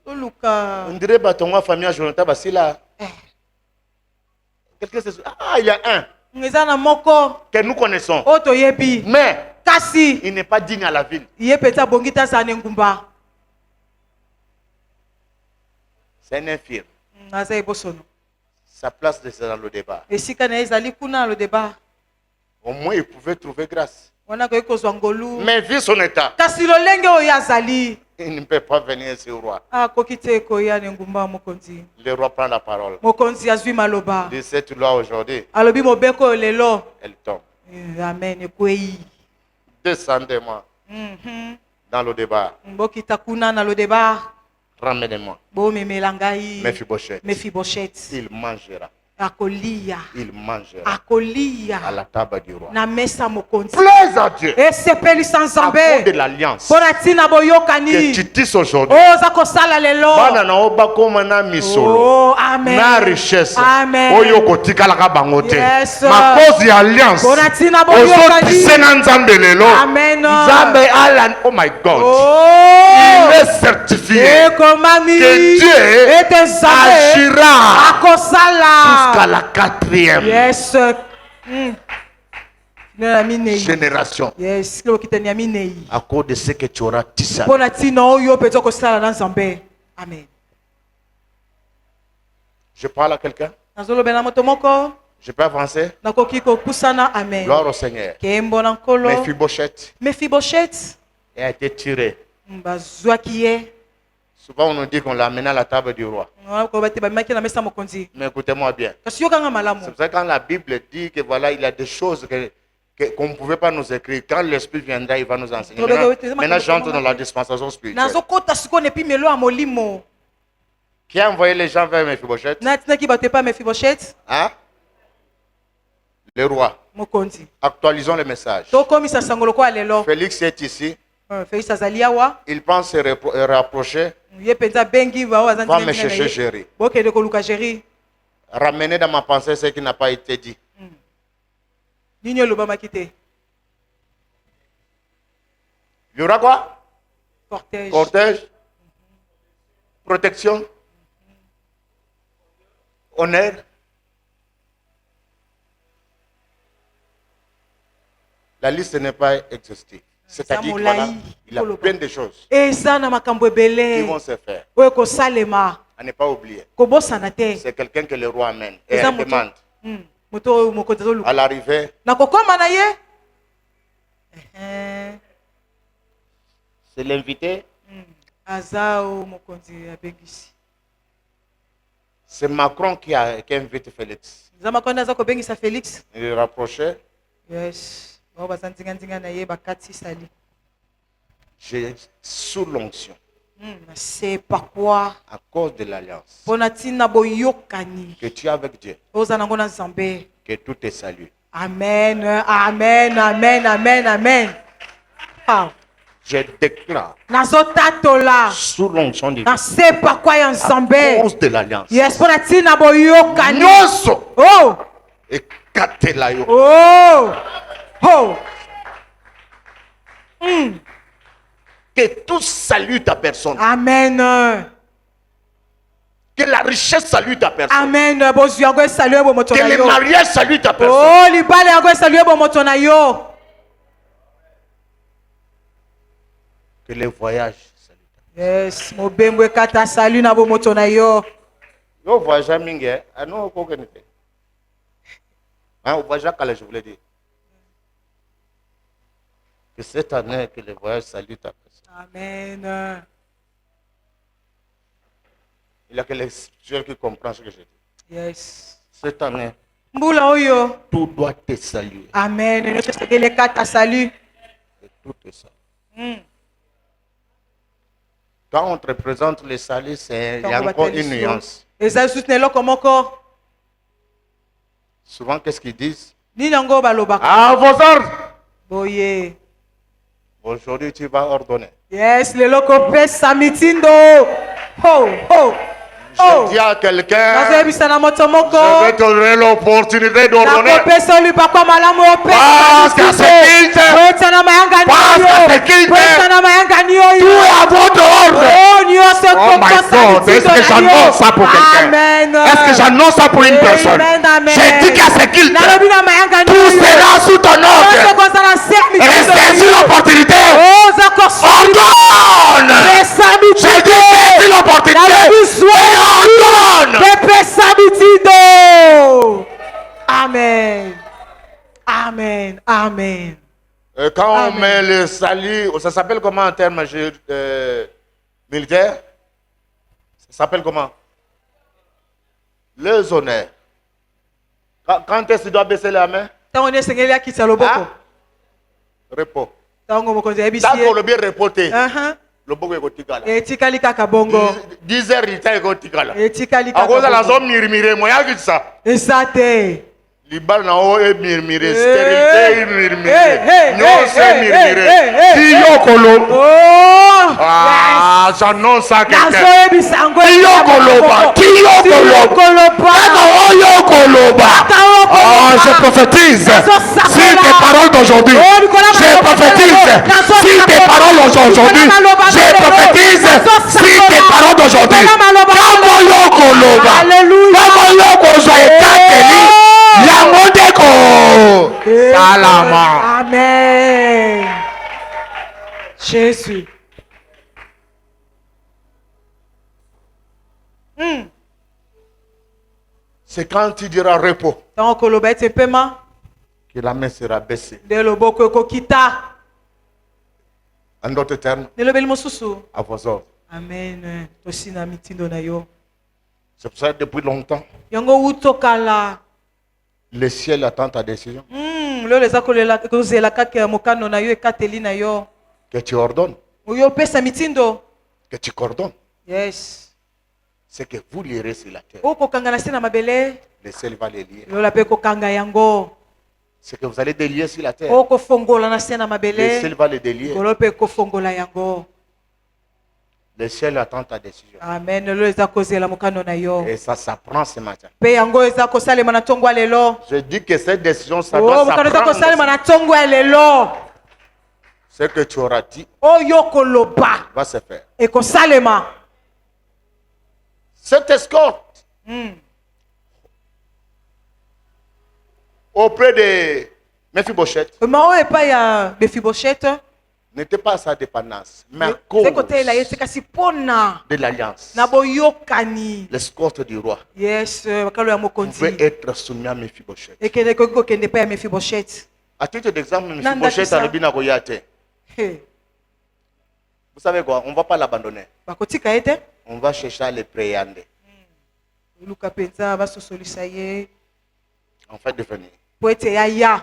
Oluka. On dirait que ton famille à Jonathan, bah, c'est là. Quelqu'un se dit, ah, il y a un Eza na moko. que nous connaissons. Oyo toyebi. Mais Kasi. il n'est pas digne à la ville. Ye penza bongi ta azala na engumba. C'est un infirme. Aza ebosono. Sa place c'est dans le débat. Esika na ye ezali kuna lo débat. Au moins, il pouvait trouver grâce. Wana koki kozwa ngolu. Mais vu son état, Kasi lolenge oyo azali. il ne peut pas venir sur le roi. Akoki te koya na engumba ya mokonzi. Le roi prend la parole. Mokonzi azwi maloba. Il dit, cette loi aujourd'hui, Alobi mobeko oyo lelo. elle tombe. Amen ekwei. Descendez-moi dans le débat. Bokita kuna na lo débat. Ramenez-moi. Bomemela ngai. Mephibosheth. Mephibosheth. Il mangera. Akolia. Il mangera Akolia. à la table du roi. Na mesa mokonzi. Plaise à Dieu. Esepelisa À cause Nzambe. de l'alliance Mpona ntina que boyokani. tu tisses aujourd'hui. Oza kosala lelo. Bana na obakoma na misolo. Oh, amen. Na richesse. Amen. Oyo kotikalaka bango te. Yes. Ma cause ya alliance. Mpona ntina Ozotise boyokani. na nzambe lelo. Amen. Nzambe ala. Oh my God. Oh. il est certifié que Dieu agira jusqu'à la 4e Yes. génération Yes. Kilo kitani ya minei. à cause de ce que tu auras tissé. Pona tina oyo peto ko sala na Nzambe. Amen. Je parle à quelqu'un. Nazolo bena moto moko. Je peux avancer. Nakoki ko pusana. Amen. Gloire au Seigneur. Kembo na nkolo. Mephibosheth Mephibosheth. a été tiré. Bazwa kiye. Souvent on nous dit qu'on l'a amené à la table du roi. Ko bate ba maki na mesa mokonzi. Mais écoutez-moi bien. Kasi yo kanga malamu. C'est pour ça que quand la Bible dit que voilà, il y a des choses qu'on ne pouvait pas nous écrire. Quand l'Esprit viendra, il va nous enseigner. Maintenant j'entre dans la dispensation spirituelle. Nazo kota siko ne pi melo a molimo. Qui a envoyé les gens vers Mephibosheth? Natina ki bate pa Mephibosheth. Hein? Le roi. Mokonzi. Actualisons le message. Tokomisa sangolo ko alelo. Félix est ici. Félix azali awa. Il pense se rapprocher. Ye penza bengi ba wa zanzi. Va me chercher Géry. Bokende ko luka Géry. Ramener dans ma pensée ce qui n'a pas été dit. Nini loba makite. Il y aura quoi? Cortège. Cortège. Protection. Honneur. La liste n'est pas exhaustive. C'est-à-dire qu'il voilà, y a plein de choses Eza na makambo qui ebele. vont se faire. Oyo ko salema. À ne pas oublier. Kobosana te. C'est quelqu'un que le roi amène et Eza elle demande. Moto mokonzi zo luka. À l'arrivée, Na kokoma na ye. c'est l'invité. Azao mokonzi abengisi. C'est Macron qui invite Félix. Zama konda za ko bengisa Félix. Il est rapproché. Yes. Ba bazanzinga nzinga na ye bakati sali. J'ai sous l'onction. C'est pas quoi. À cause de l'alliance Ponatina boyokani. que tu as avec Dieu. Ozana ngona Nzambe. Que tout est salué. Amen. Amen. Amen. Amen. Amen. Ah. Je déclare Nazotatola. sous l'onction de Dieu. Na c'est pas quoi ya À Nzambe. cause de l'alliance. Yes, ponatina boyokani. Nyonso Oh. ekatela yo. Oh. Oh. Que tout salue ta personne. Amen. Que la richesse salue ta personne. Amen. Bozu yango saluer bo moto Que na le yo. mariage salue ta personne. Oh, libale yango saluer bo moto na yo. Que le voyage salue ta Yes, mobembo ekata salut na bo moto na yo. personne. Yo voyage mingi, ano ko kenite. Hein, voyage kala je voulais dire. Que cette année que le voyage salue ta personne. Amen. Il y a que les spirituels qui comprennent ce que je dis. Yes. Cette année, Mbula oyo. tout doit te saluer. Amen. Nous te que les quatre salut. Et tout te salue. Quand on te présente le salut, il y a encore une nuance. Et ça soutenez-le comme encore. Souvent, qu'est-ce qu'ils disent? Ni nango baloba. À vos ordres. Boye. Aujourd'hui, tu vas ordonner. Yes, le loco pesa mitindo. Ho, ho. Je dis à quelqu'un, Je vais te donner l'opportunité d'ordonner. Parce qu'à ce culte, tout est à votre ordre. Oh my God, est-ce que j'annonce ça pour quelqu'un? Est-ce que j'annonce ça pour une personne? J'ai dit qu'à ce culte, tout sera sous ton ordre. Restez sur l'opportunité. Ordonne. J'ai dit saisis l'opportunité. Amen. Amen. Amen. Quand on Amen. met le salut, ça s'appelle comment en termes militaires? Ça s'appelle comment? Les honneurs. Quand est-ce que tu dois baisser la main? Hein? Repos. Tant qu'on le bien reporté. Le bogo est gotikala. Etikali kaka bongo. 10 heures de temps est gotikala. Etikali À cause de la kaka zone murmurée, moi, il y a ça. Esate. Libal na o est murmuré, stérilité murmuré. Non, c'est murmuré. Tiyokolo. Oh! Ah, j'annonce ça à quelqu'un. Nazoyebi sango. Tiyokoloba. Tiyokoloba. Oh, je prophétise sur tes paroles d'aujourd'hui. Je prophétise sur tes paroles aujourd'hui. Je prophétise sur tes paroles d'aujourd'hui. Salama. Amen. Jésus. C'est quand tu diras repos Donc, koloba ete pema. que la main sera baissée. De loboko kokita. En d'autres termes, De lobeli mosusu. à vos ordres. Amen. Tosina mitindo na yo. C'est pour ça que depuis longtemps, Yango utokala. le ciel attend ta décision. Lelo eza kozela kaka ya mokano na yo ekateli na yo. Que tu ordonnes, Oyo pesa mitindo. que tu coordonnes. Yes. C'est que vous lirez sur la terre. Okokanga na se na mabele. Le ciel va les lier. Lola pe kokanga yango. C'est que vous allez délier sur la terre. Okofongola na se na Le mabele. ciel va les délier. Kolo pe kofongola yango. Le ciel attend ta décision. Amen. Lelo eza kozela mokano na yo. Et ça s'apprend ce matin. Pe yango eza kosalema na tongo ya lelo. Je dis que cette décision, ça Oh, doit mokano eza kosalema s'apprendre. na tongo ya lelo. Ce que tu auras dit Oyo koloba va se faire. ekosalema. Cette escorte auprès de Mephibosheth Ma oyo epai ya Mephibosheth. n'était pas à sa dépendance, mais à cause Se kotela ye te kasi pona de l'alliance. na boyokani. L'escorte du roi Yes, bakalo ya pouvait mokonzi. être soumis à Mephibosheth. Ekende koki kokende epai ya Mephibosheth. À titre d'exemple, Nanda Mephibosheth kisa. a le binagoyate. He, Vous savez quoi? On ne va pas l'abandonner. bakotika ye te. On va chercher à le préander. Luka penza basosolisa ye En fait, de venir. po ete yaya.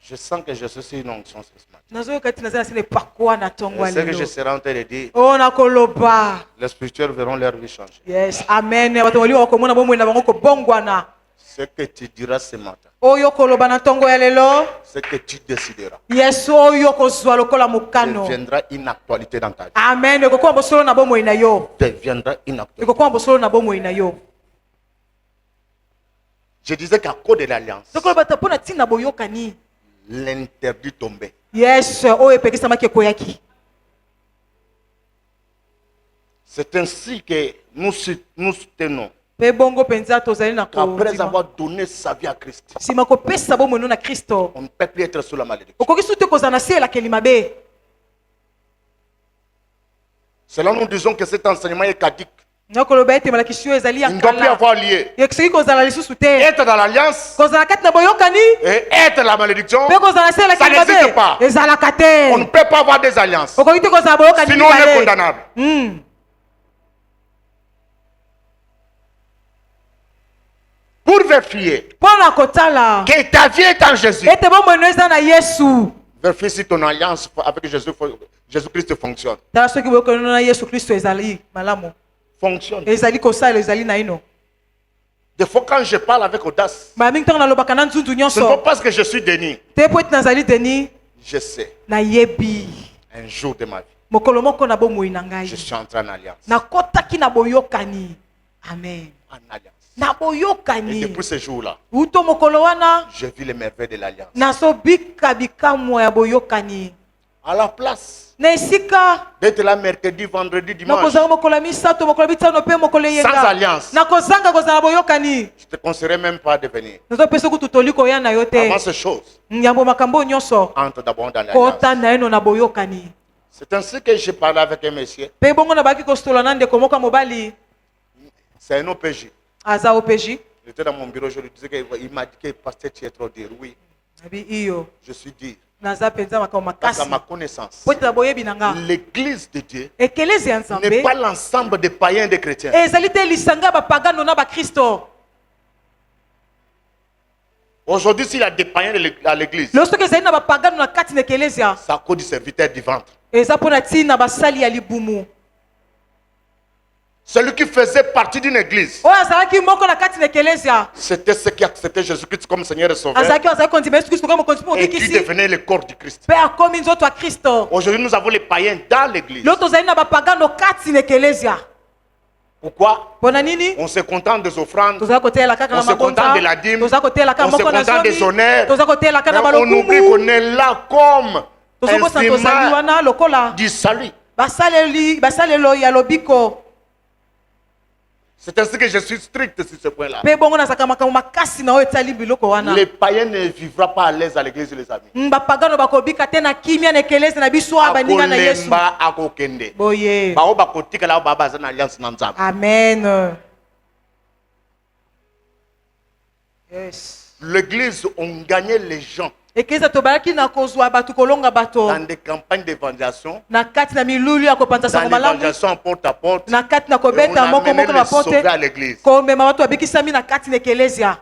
Je sens que je suis sur une onction ce matin. Nazoyoka ti naza na se na epakwa na tongo ya Et ce que je lelo. serai en train de dire, Oh nakoloba. les spirituels verront leur vie changer. Yes, amen. Bato bali bakomona bomoi na bango kobongwana. Ce que tu diras ce matin, Oyo koloba na tongo ya lelo. ce que tu décideras, Yes, oyo kozwa lokola mokano. deviendra une actualité dans ta vie. Amen. Ekokuwa bosolo na bomoi na yo. Deviendra une actualité. Ekokuwa bosolo na bomoi na yo. Je disais qu'à cause de l'alliance, Sokoloba ta pona tina boyokani. l'interdit tombait. Yes, oyo epekisamaki ekoyaki. C'est ainsi que nous soutenons Pe bongo penza tozali na qu'après kondima. avoir donné sa vie à Christ, Sima kopesa bomoi no na Kristo. on ne peut plus être sous la malédiction. Okoki su te kozala na se elakeli mabe. Cela nous disons que cet enseignement est caduc. Nakoloba ete malakisi oyo ezali ya Il ne doit plus kala. avoir lieu. Ekoki kozala lisusu te. Être dans l'alliance Kozala kati na boyokani. et être la malédiction, Pe kozala na se ça elakeli n'existe mabe. pas. Ezalaka On ne te. peut pas avoir des alliances. Okoki te kozala boyokani Sinon, on est mibale. condamnable. Pour vérifier Mpona kotala que ta vie est en Jésus, ete bomoi no eza na Yesu. vérifie si ton alliance avec Jésus-Christ fonctionne. Tala soki boyokani no na Yesu Kristo ezali malamu. Fonctionne. Ezali kosala ezali na ino. Des fois, quand je parle avec audace, Ba mingi ntango nalobaka na nzundu ce n'est nyonso. pas parce que je suis Denis. Te po ete nazali deni Je sais, nayebi. un jour de ma vie, Mokolo moko na bomoi na ngai. je suis entré en alliance. Nakotaki na boyokani. Amen. En alliance. Na Et boyokani. depuis ce jour-là, Uto mokolo wana je vis les merveilles de l'alliance. nazobika bikamwa ya boyokani. À la place Na esika d'être là mercredi, vendredi, dimanche, nakozala mokolo ya misato mokolo ya bitano mpe mokolo sans eyenga. alliance, Nakozanga kozala boyokani. je ne te conseillerais même pas de venir. Nazopesa kutu toli koya na yo te. Avant ces choses, Nyambo makambo nyonso entre d'abord dans kota l'alliance. na eno na boyokani. C'est ainsi que j'ai parlé avec un monsieur. Pe bongo na baki kostola na ndeko moko ya mobali C'est un OPJ. aza opeji. Il était dans mon bureau, je lui disais qu'il m'a dit que pasteur, tu es trop dur. Oui, Abi iyo je suis dur. naza penza makambo Parce qu'à makasi. ma connaissance, Po ete na boyebi na nga. l'église de Dieu Ekelezi ya n'est Nzambe pas l'ensemble des païens et des chrétiens. ezali te lisanga ya bapagano na bakristo. Aujourd'hui, s'il y a des païens à l'église, Lo soki ezali na bapagano na kati na ekelezia c'est à cause du serviteur du ventre. eza mpona ntina basali ya libumu. Celui qui faisait partie d'une église, Oyo azalaki moko na kati na ekelezia c'était ceux qui acceptaient Jésus-Christ comme Seigneur et Sauveur azalaki kondima yesu kristo kaka mokonzi mpo et qui mobikisi devenaient le corps du Christ. mpe akomi nzoto ya kristo. Aujourd'hui, nous avons les païens dans l'église. Lo tozali na bapagano kati na ekelezia. Pourquoi? Mpona nini? On se contente des offrandes, Tozala koteyela kaka na on se contente de la mabonza, dîme, tozala koteyela kaka on se moko na contente des zomi, honneurs. tozala koteyela kaka na Mais on oublie balokumu. qu'on est là comme tozokosa tozali instrument wana lokola du salut. basalelo ya lobiko. C'est ainsi que je suis strict sur ce point-là. Pe bongo nazaka makambo makasi na oyo etali biloko wana. Les païens ne vivront pas à l'aise à l'église, les amis. Bapagano bakobika te na kimia na ekelezi na biso abaninga na Yesu. Akolemba akokende. Boye. Bao bakotikala baba za na alliance na Nzambe. Amen. Yes. L'église ont gagné les gens Ekeleza tobalaki na kozwa batu kolonga bato. dans des campagnes d'évangélisation, Na kati na milulu ya kopanza dans sango malamu. l'évangélisation porte à porte. Na kati na Et on kobeta a moko amené moko na les sauvés porte. à l'église. Komema watu abikisami na kati na ekelezia.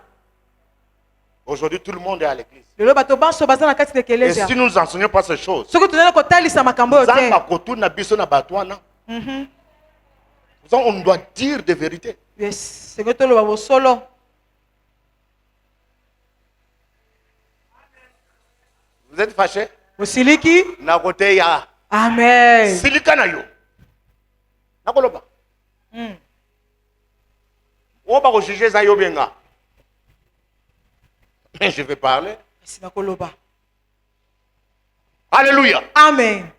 Aujourd'hui, tout le monde est à l'église. Lelo bato banso baza na kati na Et ekelezia. si nous n'enseignons pas ces choses, Soki tunene kotalisa makambo yo te. Nzambe akotuna biso na bato wana. On doit dire des vérités. Yes, senge toloba bosolo. Vous êtes fâchés? Osiliki? Na côté ya Amen. silika na yo. Nakoloba. On va juger ça yo benga. Mais je vais parler. Sinakoloba. Alléluia. Amen.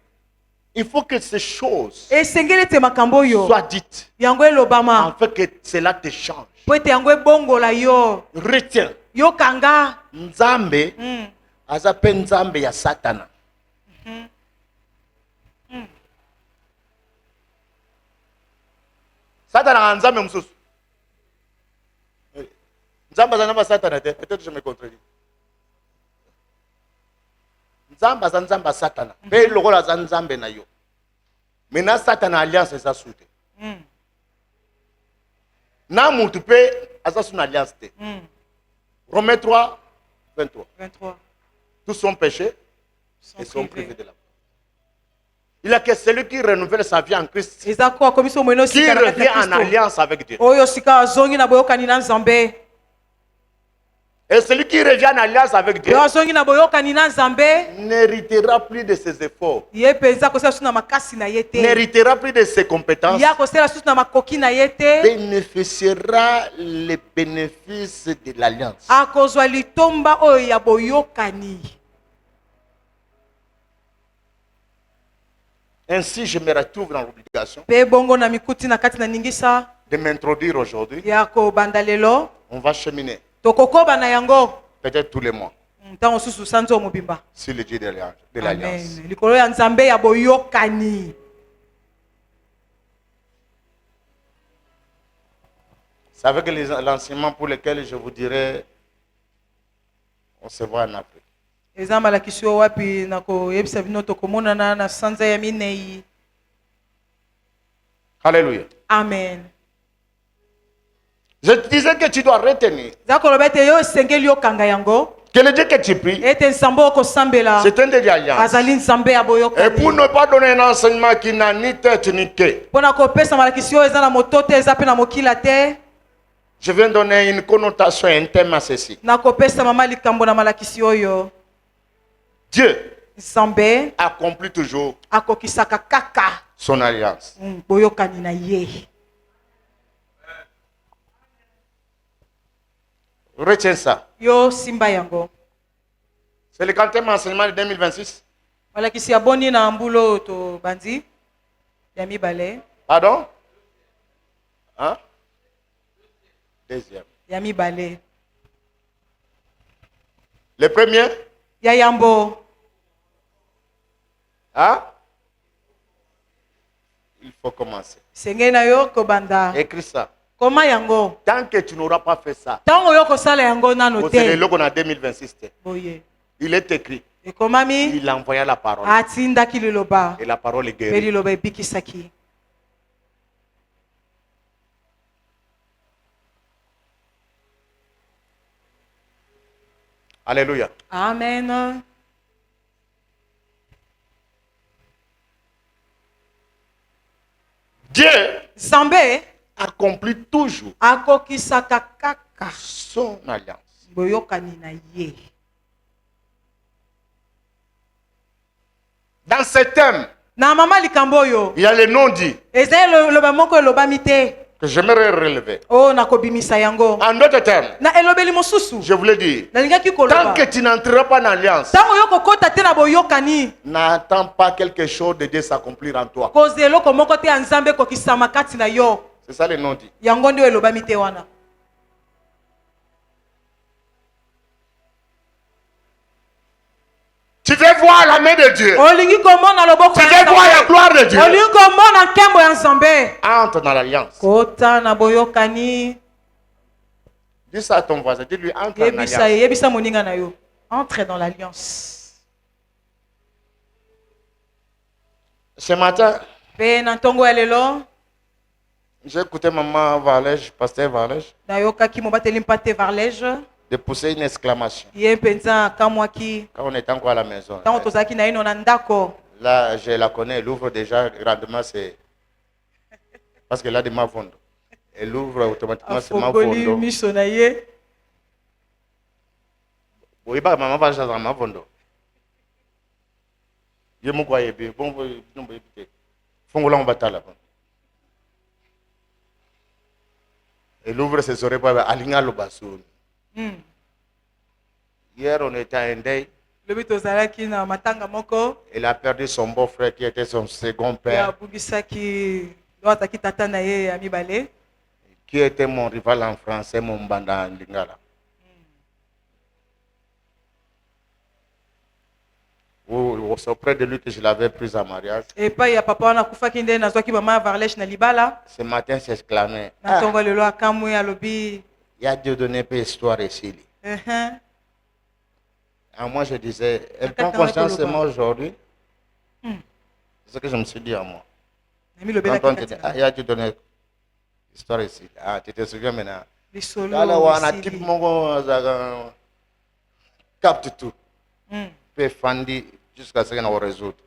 Il faut que ces choses Esengeli te makambo yo. soient dites Yango elobama. afin que cela te change. Po ete yango ebongola yo. Retiens. Yo kanga. Nzambe aza pe nzambe ya Satana. Satana a nzambe mususu. Nzambe aza na Satana te. Peut-être je me contredis. Nzambe aza nzambe ya Satana. Pe lokola aza nzambe na yo. Maintenant Satana alliance eza su te. Na mutu pe aza su na alliance te. Romains 3, 23. 23. Tous sont péchés et sont privés de la gloire. Il a que celui qui renouvelle sa vie en Christ, qui Eza kwa komiso mweno sika na kati revient na en Kristo. alliance avec Dieu. Oyo sika azongi na boyokani na Nzambe. Et celui qui revient en alliance avec Dieu Yo azongi na boyokani na Nzambe. n'héritera plus de ses efforts, Ye penza kosela susu na makasi na ye te. n'héritera plus de ses compétences, Ya kosela susu na makoki na ye te. bénéficiera les bénéfices de l'alliance. Akozwa litomba oyo ya boyokani. Ainsi, je me retrouve dans l'obligation Pe bongo na mikuti na kati na ningisa. de m'introduire aujourd'hui. Ya kobanda lelo. On va cheminer, Tokokoba na yango. peut-être tous les mois, Ntango susu sanzo mobimba. sur le Dieu de l'alliance. Amen. Likolo ya Nzambe ya boyokani. C'est avec l'enseignement pour lequel je vous dirai, on se voit en Afrique. Eza malakisi oyo wapi na koyebisa bino tokomonana na sanza ya minei. Alléluia. Amen. Je te disais que tu dois retenir Za koloba ete yo esengeli yokanga yango. que le Dieu que tu pries, Ete nsambo okosambela. c'est un Dieu d'alliance. Azali nzambe ya Et pour boyokani. ne pas donner un enseignement qui n'a ni tête ni queue, Pona kopesa malakisi oyo eza na moto te eza pe na mokila te. je viens donner une connotation interne à ceci. Na kopesa mama likambo na malakisi oyo. Dieu Nzambe accomplit toujours akokisaka kaka son alliance. boyokani na ye. Retiens ça. Yo simba yango. C'est le 40e enseignement de 2026. Malakisi ya boni na mbulo to bandi. Ya mibale. Pardon? Hein? Deuxième. Ya mibale. Le premier? Ya yambo. Hein? Il faut commencer. Senge na yo kobanda. Écris ça. Koma yango. Tant que tu n'auras pas fait ça, Tango yo kosala yango nano vous allez te. le en 2026. Boye. Il est écrit. Ekomami Il envoya la parole. atindaki liloba. Et la parole est Pe guérie. liloba ebikisaki. Alléluia. Amen. Dieu Nzambe accomplit toujours akokisaka kaka son alliance. boyokani na ye. Dans ce thème, Na mama likambo oyo il y a le non dit. ezali loba moko elobami te. que j'aimerais relever. Oh, nakobimisa yango. En d'autres termes, Na elobeli mosusu. je voulais dire, Nalingaki tant koloba. que tu n'entreras pas en alliance, Tango yoko kota te na boyokani. n'attends pas quelque chose de Dieu s'accomplir en toi. Koze eloko moko te ya Nzambe kokisama kati na yo. C'est ça le nom dit. Yango ndio elobami te wana. Tu veux voir la main de Dieu. Olingi komona loboko Tu ya veux voir la Nzambe. gloire de Dieu. Olingi komona nkembo ya Nzambe. Entre dans l'alliance. Kota na boyokani. Dis ça à ton voisin. Dis-lui, entre en Yebisa alliance. yebisa moninga na yo. Entre dans l'alliance. Ce matin, Pe na ntongo ya lelo j'ai écouté maman Varlège, pasteur Varlège, nayokaki mobateli mpate Varlège. de pousser une exclamation. Ye mpenza akamwaki Quand on était encore à la maison. ntango tozalaki na ino na ndako. Là, je la connais, elle ouvre déjà grandement c'est parce que là, de ma vondo. Elle ouvre automatiquement c'est ma Afokoli vondo. miso na ye. Oui, bah, maman va dans ma vondo. Je me croyais bien. Bon, non, Fongola, on va là. Elle ouvre ses oreilles pour Alinga Lobasoun. Hier, on était à un deuil. Lobi tozalaki na matanga moko. Elle a perdu son beau-frère qui était son second Ya père, bugisaki do ataki tata na ye ya mibale. qui était mon rival en français, mon banda en lingala. C'est auprès de lui que je l'avais prise en mariage. Epai ya papa wana akufaki nde nazwaki mama Varlèche na libala. Ce matin, s'exclamait, Na ntongo lelo akamwi alobi. il y a Dieu donné peu histoire ici. À moi, je disais, elle prend conscience de moi aujourd'hui. C'est ce que je me suis dit à moi. Nami Quand lobela on te dit, ah, il y a Dieu donné histoire ici. Ah, tu te souviens maintenant. lisolo. Là, on a esili. type mon capte tout. Peut fandi jusqu'à ce qu'on ait résoudre.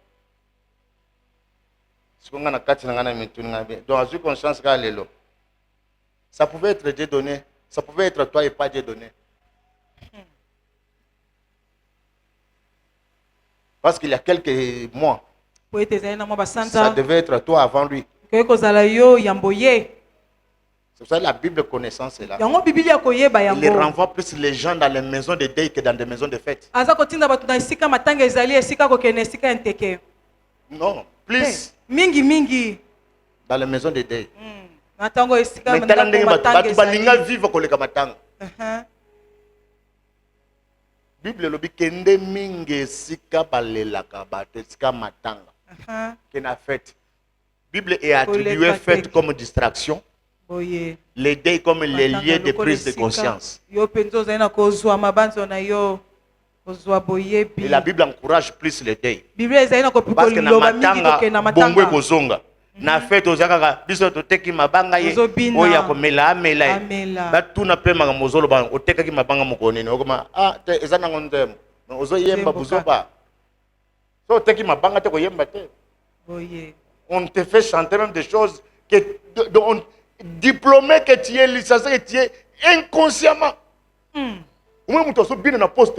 Ce qu'on a quatre donc, j'ai conscience qu'à l'élo. Ça pouvait être Dieu donné. Ça pouvait être toi et pas Dieu donné. Parce qu'il y a quelques mois, Po ete ezali na mwa ça basanza. devait être toi avant lui. Koye kozala yo yambo ye. C'est pour ça que la Bible connaissance est là. Yango Biblia koyeba Il yango. renvoie plus les gens dans les maisons de deuil que dans des maisons de fête. Aza kotinda bato na esika matanga ezali esika kokende esika ya nteke. Non, plus Mingi mingi. dans les maisons de deuil. Na ntango esika Mais tala ndenge matanga bato balinga ezali. vivre koleka matanga. Bible lobi kende mingi esika balelaka bato esika matanga. Kena fête. Bible est attribuée Koleka fête teke. comme distraction, Boye. les deuils comme les Matanga lieux de lokola prise de esika. conscience. Yo penzo ozali na kozwa mabanzo na yo. Kozwa Et boyebi. la Bible encourage plus les deuils. Biblia ezali na Parce que na koloba mingi matanga kokende na bongwe matanga. kozonga. Na fête ozakaka biso toteki mabanga ye Ozobina. oya komela amela ye. Amela. Batuna pe makambo ozoloba otekaki mabanga moko nini okoma ah te eza nango nzembo ozoyemba Nzembo buzoba so oteki mabanga te koyemba te. Boye. On te fait chanter même des choses que diplômé que tu es licencié que tu es inconsciemment. Umwe mutu asobina na poste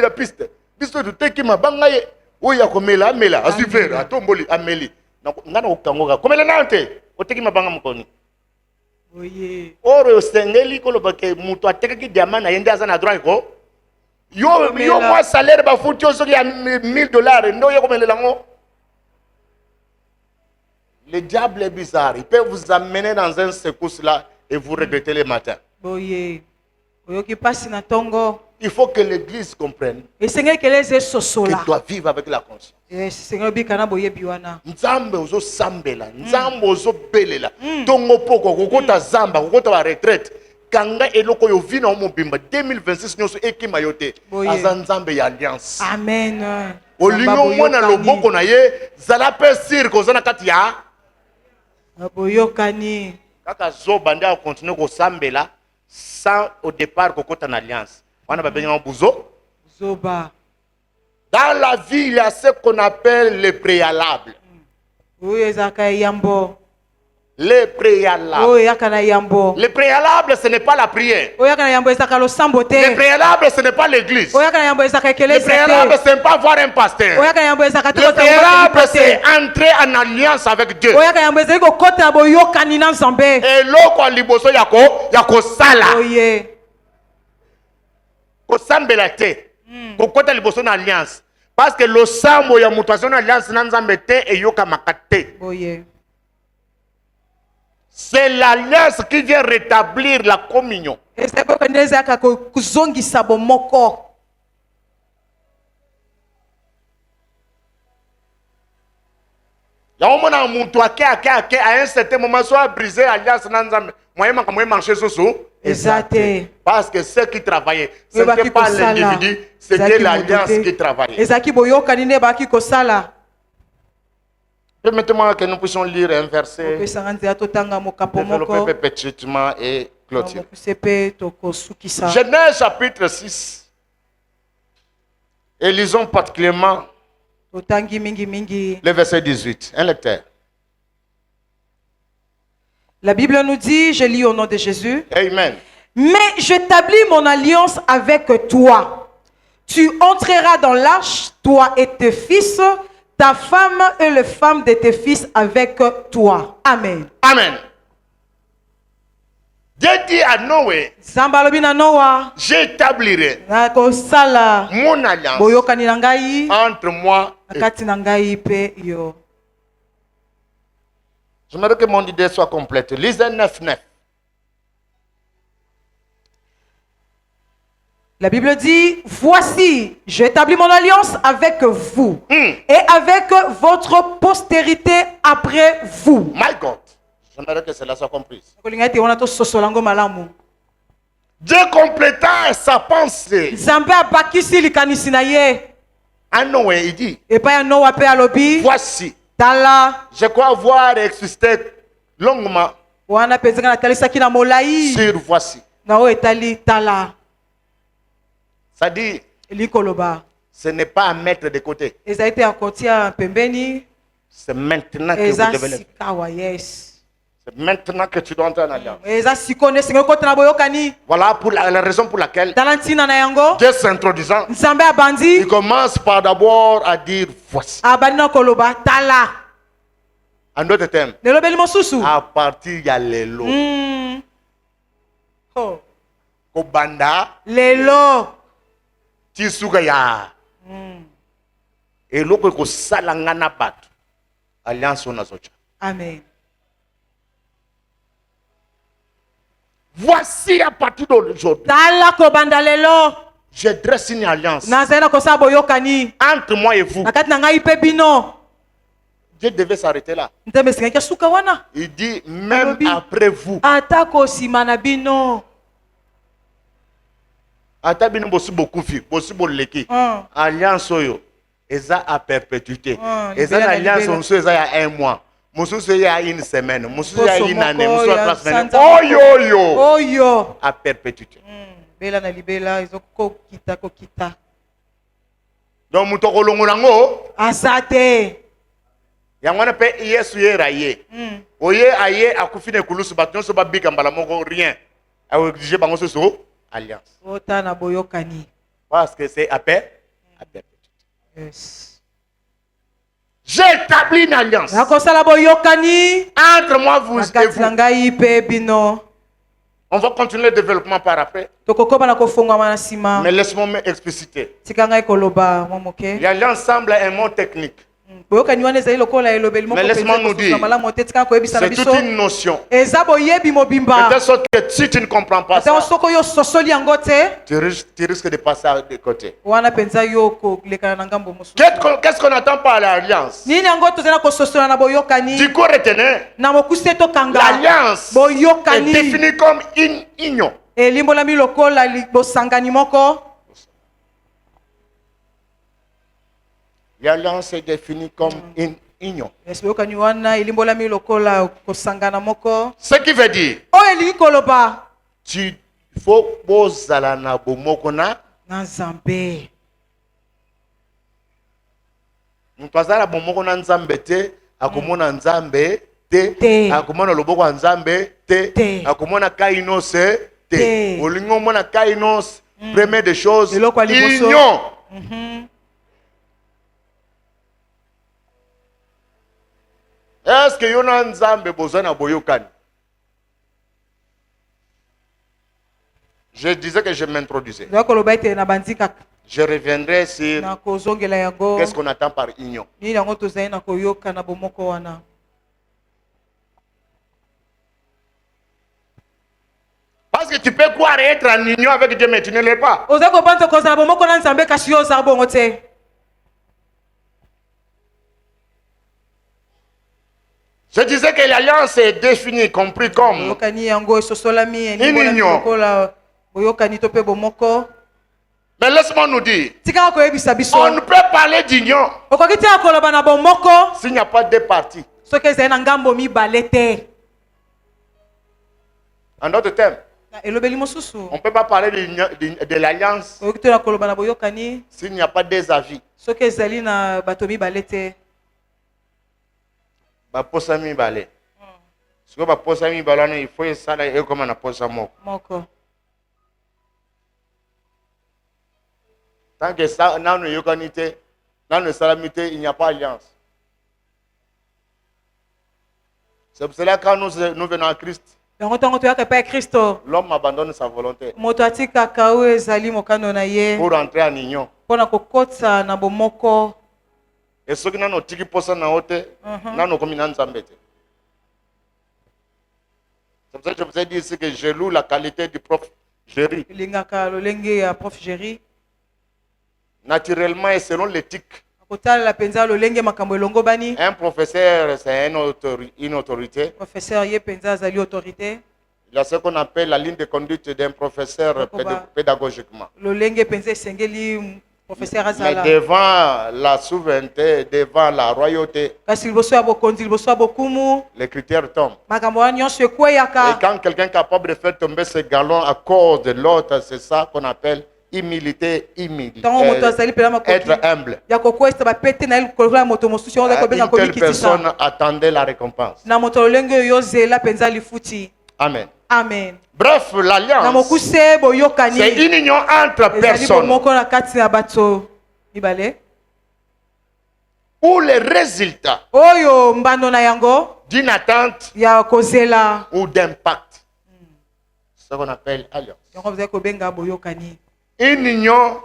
la piste biso toteki mabanga ye oya komela amela asufere atomboli ameli ngana okangoka komela nante oteki mabanga mokoni. Boye. Oro sengeli koloba ke mutu atekaki diamant na yende aza na droit ko yo moi salaire ba futi soki ya $1000 ndo yo komelela ngo. Le diable est bizarre, il peut vous amener dans un secousse là et vous regretter le matin. Boye. Oyoki pasi na tongo. Il faut que l'église comprenne Esengeli keleze que sosola. tu dois vivre avec la conscience. Esengeli bikana boyebi wana. Nzambe ozo sambela, nzambe ozo belela. Tongo poko kokota zamba, kokota ba retraite. Kanga eloko yo vina o mobimba 2026 nyoso ekima yote. Aza nzambe ya alliance. Amen. Olingo mwana loboko na ye zala pe sirko zana kati ya boyokani. Kaka zoba ndia continue ko sambela sans au départ kokota na alliance. Wana babenga buzo. Zoba. Dans la vie, il y a ce qu'on appelle le préalable. Oui, ezaka yambo. Le préalable. oyo eyaka na yambo Le préalable, ce n'est pas la prière. oyo eyaka na yambo ezalaka losambo te Le préalable, ce n'est pas l'église. oyo eyaka na yambo ezalaka Le ekelesa préalable, te ce n'est pas voir un pasteur. oyo eyaka na yambo ezalaka te Le kotala préalable, mobali c'est te entrer en alliance avec Dieu. oyo eyaka na yambo ezali kokota na boyokani na nzambe Et loko liboso yako sala. oye Kosambela te. Kokota liboso na alliance. Parce que le sambo ya mutation na alliance na nzambe te et yoka makate. oye C'est l'alliance qui vient rétablir la communion. ezali boyokani nde ezalaka kozongisa bomoko Yango mona mutu ake à un certain moment soit brisé alliance na nzambe. Moyen marché sous. eza te Parce que ceux qui travaillaient, ce oyo n'était baki pas kosala l'individu, c'était ezalaki l'alliance moto te. qui travaillait. ezalaki boyokani nde baki kosala Permettez-moi que nous puissions lire un verset, opesanga nzela totanga mokapo moko développer petitement et clôturer. mokuse mpe tokosukisa Genèse chapitre 6. Et lisons particulièrement totangi mingi le verset 18. Un lecteur. la Bible nous dit, je lis au nom de Jésus, Amen. mais j'établis mon alliance avec toi. Tu entreras dans l'arche, toi et tes fils, ta femme et les femmes de tes fils avec toi. Amen. Amen. Dieu dit à Noé, Nzambe alobi na Noa, j'établirai nakosala mon alliance boyokani na ngai entre moi na et kati na ngai pe yo. J'aimerais que mon idée soit complète. Lisez 9.9. La Bible dit, voici, j'établis mon alliance avec vous et avec votre postérité après vous. My God. J'aimerais que cela soit compris. Kolinga ete wana tososola yango malamu. Dieu complétant sa pensée. Nzambe abakisi likanisi na ye À Noé, il dit, epai ya Noa mpe alobi voici, tala je crois avoir existé longuement wana mpenzenga natalisaki na molai sur voici. na oyo etali tala Ça dit, elingi koloba ce n'est pas à mettre de côté. ezali te ya kotia pembeni C'est maintenant que vous eza devez le faire. sikawa yes C'est maintenant que tu dois entrer en alliance. eza siko nde esengeli kota na boyokani Voilà pour la raison pour laquelle tala ntina na yango Dieu s'introduisant, nzambe abandi il commence par d'abord à dire voici. abandi na koloba tala En d'autres termes, lelobeli mosusu à partir ya lelo. Oh. Kobanda, lelo tisuka ya. Eloko ekosala nga na bato. Alliance on azocha. amen Voici à partir d'aujourd'hui, tala kobanda lelo je dresse une alliance nazali na kosala boyokani entre moi et vous. na kati na ngai mpe bino Dieu devait s'arrêter là. nzambe esengaki asuka wana Il dit, même Alobi. après vous, ata kosima na bino ata bino bosi bokufi, bosi boleki. Alliance oyo, eza à perpétuité. Eza libela na na alliance libela. mosusu eza ya 1 mois. Mosusu ya une semaine. Mosusu ya Poso une année. moko, Mosusu ya ya 3 semaines. sanza Oyo oyo. oyo À perpétuité. bela na libela ezokokita kokita Donc muto kolongola ngo, aza te yango wana pe Yesu yera ye. Oye aye akufi na ekulusu bato nyonso babika mbala moko rien. A exige bango soso alliance. ota na boyokani Parce que c'est à perpétuité. yes. J'ai établi une alliance nakosala boyokani entre moi vous na et kati na vous. ngai mpe bino On va continuer le développement par après. tokokoma na kofongwama na nsima Mais laisse-moi m'expliciter. tika ngai koloba mwa moke L'alliance semble un mot technique. boyokani wana ezali lokola elobeli moko Mais laisse-moi nous kosusa dire, malamu te tika na koyebisa na C'est toute biso une notion. eza boyebi De mobimba telle sorte que si tu ne comprends pas atango ça, soko yo sosoli yango te tu risques de passer de côté. wana mpenza yo kolekana na ngambo mosusu Qu'est-ce qu'on attend par l'alliance? nini yango tozali na kososola na boyokani Du coup, retenez, na mokuse te tokanga l'alliance est boyokani définie comme une union. elimbolami lokola bosangani moko L'alliance est définie comme une union. esi boyokani wana elimbolami lokola kosangana moko Ce qui veut dire, oyo elingi koloba il faut bozala na bomoko na na nzambe moto azala bomoko na nzambe te akomona nzambe Te. akomona loboko ya nzambe te Te. akomona kainos te Te. olingi omona kainos première des choses Eloko ya liboso. union. Est-ce que yo na nzambe bozwa na boyokani? Je disais que je m'introduisais. Donc koloba ete na bandika Je reviendrai sur na kozongela yango. qu'est-ce qu'on attend par union. Ni yango tozali na koyoka na bomoko wana. Parce que tu peux croire être en union avec Dieu, mais tu ne l'es pas. Oza ko banza kozala bomoko na nzambe kasi yo oza bongo te. Je disais que l'alliance est définie, compris comme Boyokani yango esosolami Une union. lokola boyokani to pe bomoko. mais laisse-moi nous dire, Tika koyebisa biso. on ne peut parler d'union Okoki te akoloba na bomoko s'il n'y a pas deux parties. soki ezali na ngambo mibale te. En d'autres termes, Na elobeli mosusu. on ne peut pas parler de l'alliance Okoki te akoloba na boyokani s'il n'y a pas des avis. soki ezali na bato mibale te. Baposa mibale. Si vous baposa mibale, il faut ça là et comme on a posa moko. Moko. Tant que ça, dans nos yokanité, dans nos salamité, il n'y a pas alliance. C'est pour cela que quand nous venons à Christ, Yango tango toyaka epai ya Kristo. l'homme abandonne sa volonté Moto atikaka oyo ezali mokano na ye pour entrer en union. mpona kokotisa na bomoko. Et ceux qui n'ont pas de posa na ote, n'ont comme une nzambe te. C'est pour ça que je vous ai dit ici que je loue la qualité du prof Géry. Elingaka lolenge ya prof Géry. Naturellement et selon l'éthique, Akotalela penza lolenge makambo elongo bani. un professeur, c'est une autorité. Professeur ye penza azali autorité. Il y a ce qu'on appelle la ligne de conduite d'un professeur D'accord. pédagogiquement. Lolenge penza esengeli professeur Mais azala. devant la souveraineté, devant la royauté, Kasi liboso ya bokonzi liboso ya bokumu les critères tombent. makambo wana nyonso Et ekweyaka. quand quelqu'un est capable de faire tomber ses galons à cause de l'autre, c'est ça qu'on appelle humilité, Ntango moto azali pena makoki être humble. ya kokwesa bapete na ye likolo ya moto mosusu yango azali kobenga Une telle komikitisa. personne attendait la récompense. Na moto lolenge oyo ozela penza lifuti. Amen. Amen. Bref, Na l'alliance, mokuse boyokani. c'est une union entre Ezali personnes bomoko na kati na bato mibale. où les résultats Oyo mbano na yango d'une attente ya kozela. ou d'impact. C'est ce qu'on appelle alliance. Yango bazali kobenga boyokani. Une union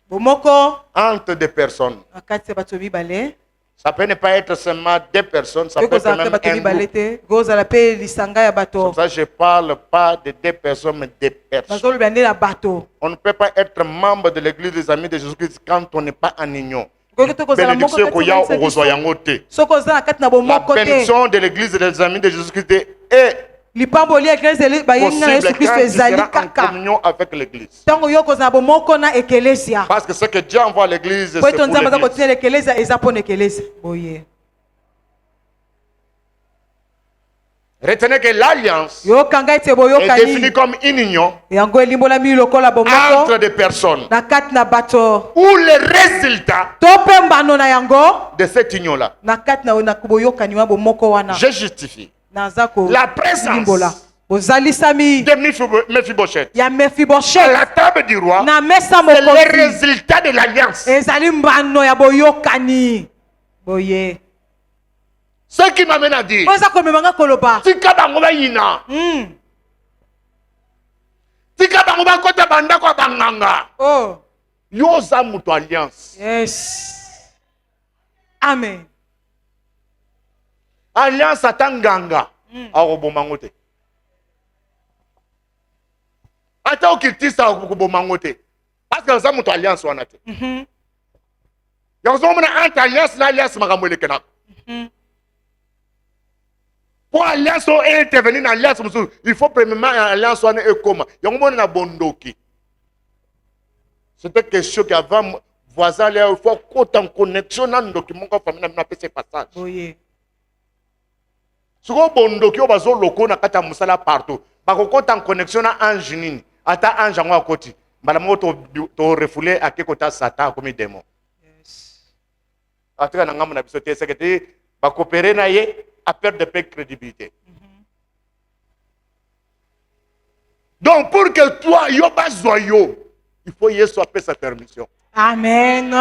Bomoko entre des personnes. na kati ya bato mibale. Ça peut ne pas être seulement deux personnes, ça Pe peut être kozala pe même bato un mibale groupe. te. Kozala pe lisanga ya C'est bato. pour ça que je ne parle pas de deux personnes, mais des personnes. Bazoloba nde na bato. On ne peut pas être membre de l'église des amis de Jésus-Christ quand on n'est pas en union. Okoki te kozala moko Bénédiction kati na koya kanisa okozwa biso. yango te. Soki oza na kati na La bomoko te. bénédiction de l'église des amis de Jésus-Christ est Lipamboli ya eklezia bayenga na Yesu possible Kristo quand tu ezali seras en kaka. communion avec l'église. Ntango yo kozala bomoko na ekelesia. Parce que ce que Dieu envoie à l'église, c'est Po pour ete nzambe aza l'église. kotinela ekelesia eza mpona ekelesia. Boye. Retenez que l'alliance Yokanga ete est boyokani. définie comme une union Yango elimbolami lokola bomoko. entre des personnes Na kati na bato. où les résultats To pe mbano na yango. de cette union-là, Na kati na boyokani wa bomoko wana. je justifie Naza ko la présence limbola. Bozalisami de Mephibosheth ya à Mephibosheth la table du roi. na mesa C'est le mokosi. résultat de l'alliance. Ezali mbano ya boyokani. Boye. Ce qui m'amène à dire, Oza komemanga koloba. tika bango bayina, tika bango bakota bandako ya banganga. Oh. Yo oza mutu alliance. Yes. Amen. Alliance ata nganga akoboma ngo te. Ata okitisa akoboma ngo te. Parce que oza mutu alliance wana te. Yango mona entre alliance na alliance makambo elekenaka. Pour alliance intervenir dans alliance, il faut premièrement alliance soit ekoma. Yango mona na bondoki. C'était question qu'avant voisin là il faut qu'on en connexion dans document qu'on famille na pese passage. Boye. Soko bondoki o bazo loko na kata musala partout. Ba ko en connexion na ange nini. Ata ange ngo akoti. Mbala mo to refoulé akekota satan comme démon. Yes. Ata na ngamu na biso te sekete ba coopérer na ye à perdre de crédibilité. Donc, pour que toi, yo bazoyo, il faut y soit sa permission. Amen.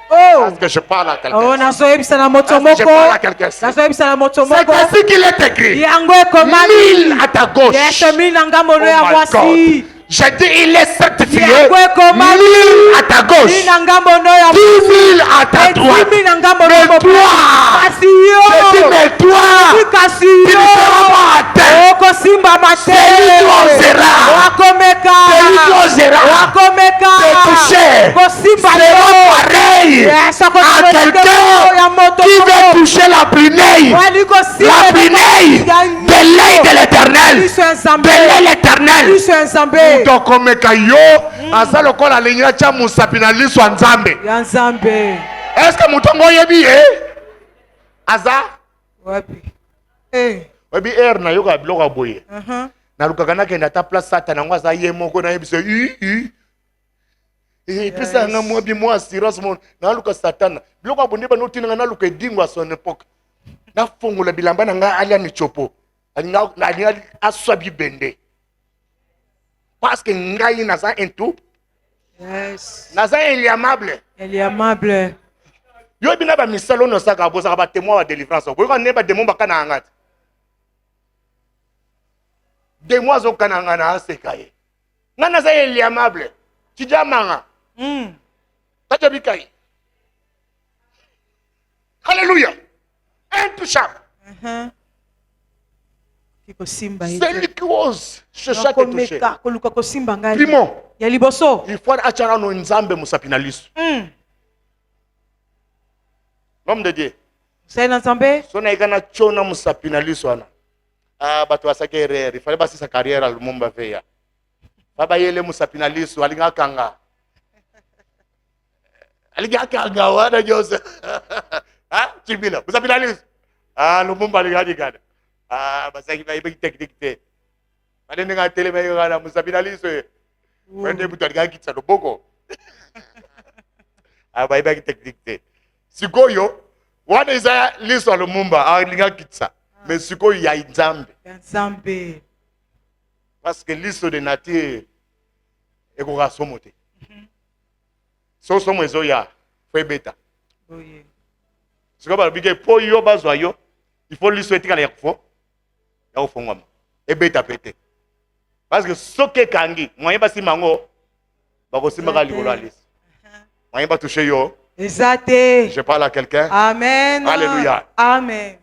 Parce que je parle à quelqu'un. Oh, nazoyebisa na moto Parce que je moko. parle à quelqu'un. C'est Nazoyebisa na moto ainsi moko. qu'il est écrit. Yango ekomami. 1000 à ta gauche. Yes, mille na ngambo Oh ya my mwasi. God. J'ai dit, il est certifié. 1000 Yango ekomami. à ta gauche. Mille na ngambo ya 10 000 à ta droite. mille na ngambo Mais ya toi, kasi yo. j'ai dit, mais toi, Kasi tu ne yo. seras pas atteint. Okosimba mate. Celui qui osera, Wakomeka. celui qui osera Wakomeka. te toucher Kosimba sera yo. pareil Yes, à quelqu'un qui veut toucher la punaille. La punaille de l'œil de l'éternel. De l'œil l'éternel. Tokomeka yo, asa lokola linya cha musapi na liso ya nzambe. ya nzambe Est-ce que mutongo yebi Aza? wapi Webi na yoka biloko boye. Na lukaka nakenda ta place Satan ngo aza ye moko na yebiso pesa nga mwa bi mwa assurance mon na luka Satan. Biloko abonde ba notina na luka edingo à son époque. Na fongola bilamba na nga alia ni chopo. Alinga aswa bi bende. Parce que ngai naza tout. yes Naza eliamable. elle est amable Yo bina ba misalo no saka boza ba témoin ba délivrance. Ko ka ne ba démon ba kana ngati. Démon zo kana ngana asekaye. Nga naza eliamable. Tijamanga. Tacha bikai. Alléluia. Intouchable. kikosimba Celui qui ose chercher à te toucher. koluka kosimba ngai Primo. ya liboso Il faut achara no nzambe musapinalisu. L'homme de Dieu. sai na nzambe Sona ikana chona musapinalisu ana. Batu asake erreur. Il fallait basi sa carrière à Lumumba veya. Baba yele musapinalisu alinga kanga. Alinga kanga wana Jose. Chibila musapinalisu. Lumumba alinga dikana. Basaki ba ibe technique te. Bale nga tele me ngana musapinalisu. Wende butu alinga kitsa loboko. Ba ibe technique te. Sikoyo wana isa liso Lumumba alinga kitsa. Mais sikoyo ya nzambe. ya nzambe Parce que l'histoire de nature est qu'on a somoté. So somo ezo ya fait beta. oye C'est comme que pour yo bazoyo, il faut l'histoire etika ya kufo. Ya ufongwa. E beta pété. Parce que soke kangi, moyen ba simango ba ko simaka likolo alis. Moyen ba toucher yo. ezate Je parle à quelqu'un. amen Alléluia. amen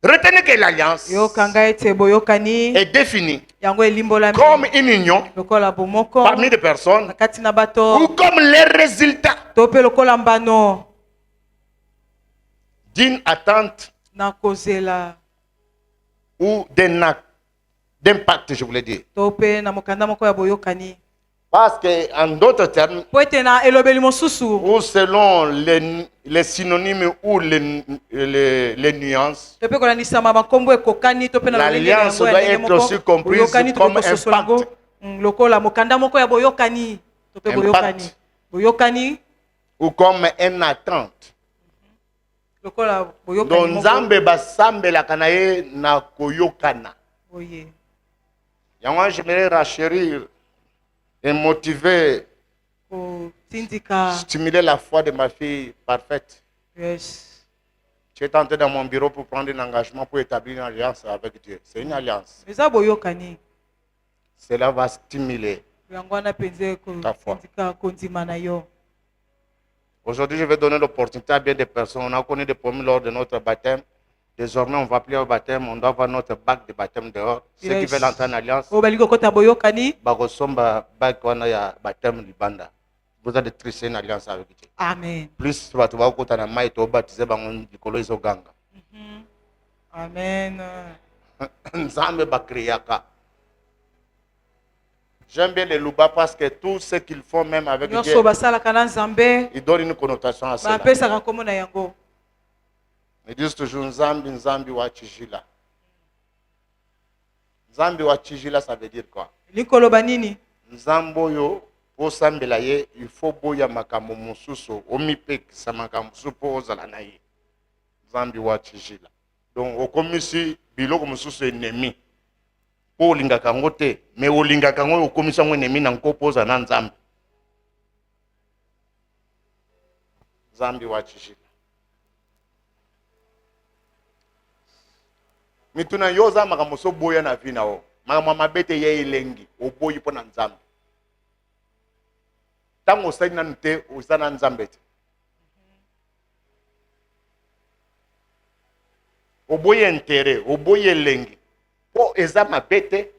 Retenez que l'alliance yokanga ete boyokani est définie yango elimbolami comme une union lokola bomoko parmi des personnes na kati na ou bato comme les résultats to mpe lokola mbano d'une attente na kozela ou d'un pacte, je voulais dire. to mpe na mokanda moko ya boyokani Parce que, en d'autres termes, po ete na elobeli mosusu ou selon les synonymes ou les nuances, to mpe kolandisama makombo ekokani to mpe na lolenge na l'alliance yango ya doit ndenge être moko aussi comprise boyokani to comme mpe un kososola yango pacte. lokola mokanda moko ya boyokani to mpe Un boyokani pacte. boyokani ou comme une attente. lokola Donc, boyokani moko Nzambe basambelaka na ye na koyokana. oye Yango j'aimerais rachérir et motiver, kotindika stimuler la foi de ma fille parfaite. yes Tu es entré dans mon bureau pour prendre un engagement pour établir une alliance avec Dieu. C'est une alliance. eza boyokani Cela va stimuler. yango wana mpenza Ta foi. kotindika kondima na yo Aujourd'hui, je vais donner l'opportunité à bien des personnes. On a connu des problèmes lors de notre baptême. Désormais, on va plus au baptême. On doit avoir notre bac de baptême dehors. Ceux qui Yes. veulent entrer en alliance, oyo balingi kokota boyokani bakosomba bac wana ya baptême libanda. Vous avez triché une alliance avec Dieu. amen Plus bato bakota na mai to baptiser bango likolo ezoganga. amen Nzambe bakriaka. J'aime bien les louba parce que tout ce qu'ils font même avec Dieu, nyonso basalaka na nzambe ils donnent une connotation à cela. bapesaka nkombo na yango Ils disent toujours Nzambi, Nzambi wa Chijila. Nzambi wa Chijila, ça veut dire quoi? elingi koloba nini Nzambo yo, po sambela ye, il faut boya makambo mususu, omipekisa makambo mususu po ozala na ye. Zambi wa chijila. Donc okomisi biloko mususu ennemi. Po lingaka ngo te, mais olingaka ngo okomisa ngo ennemi na nkopoza na Nzambe. Zambi wa chijila. Mituna yoza makamoso boya na vina o. Makamwa mabete ye elengi, oboyi po na Nzambe. Tango osali nanu te, oza na Nzambe te. Oboye intérêt, oboye elengi. Po eza mabete,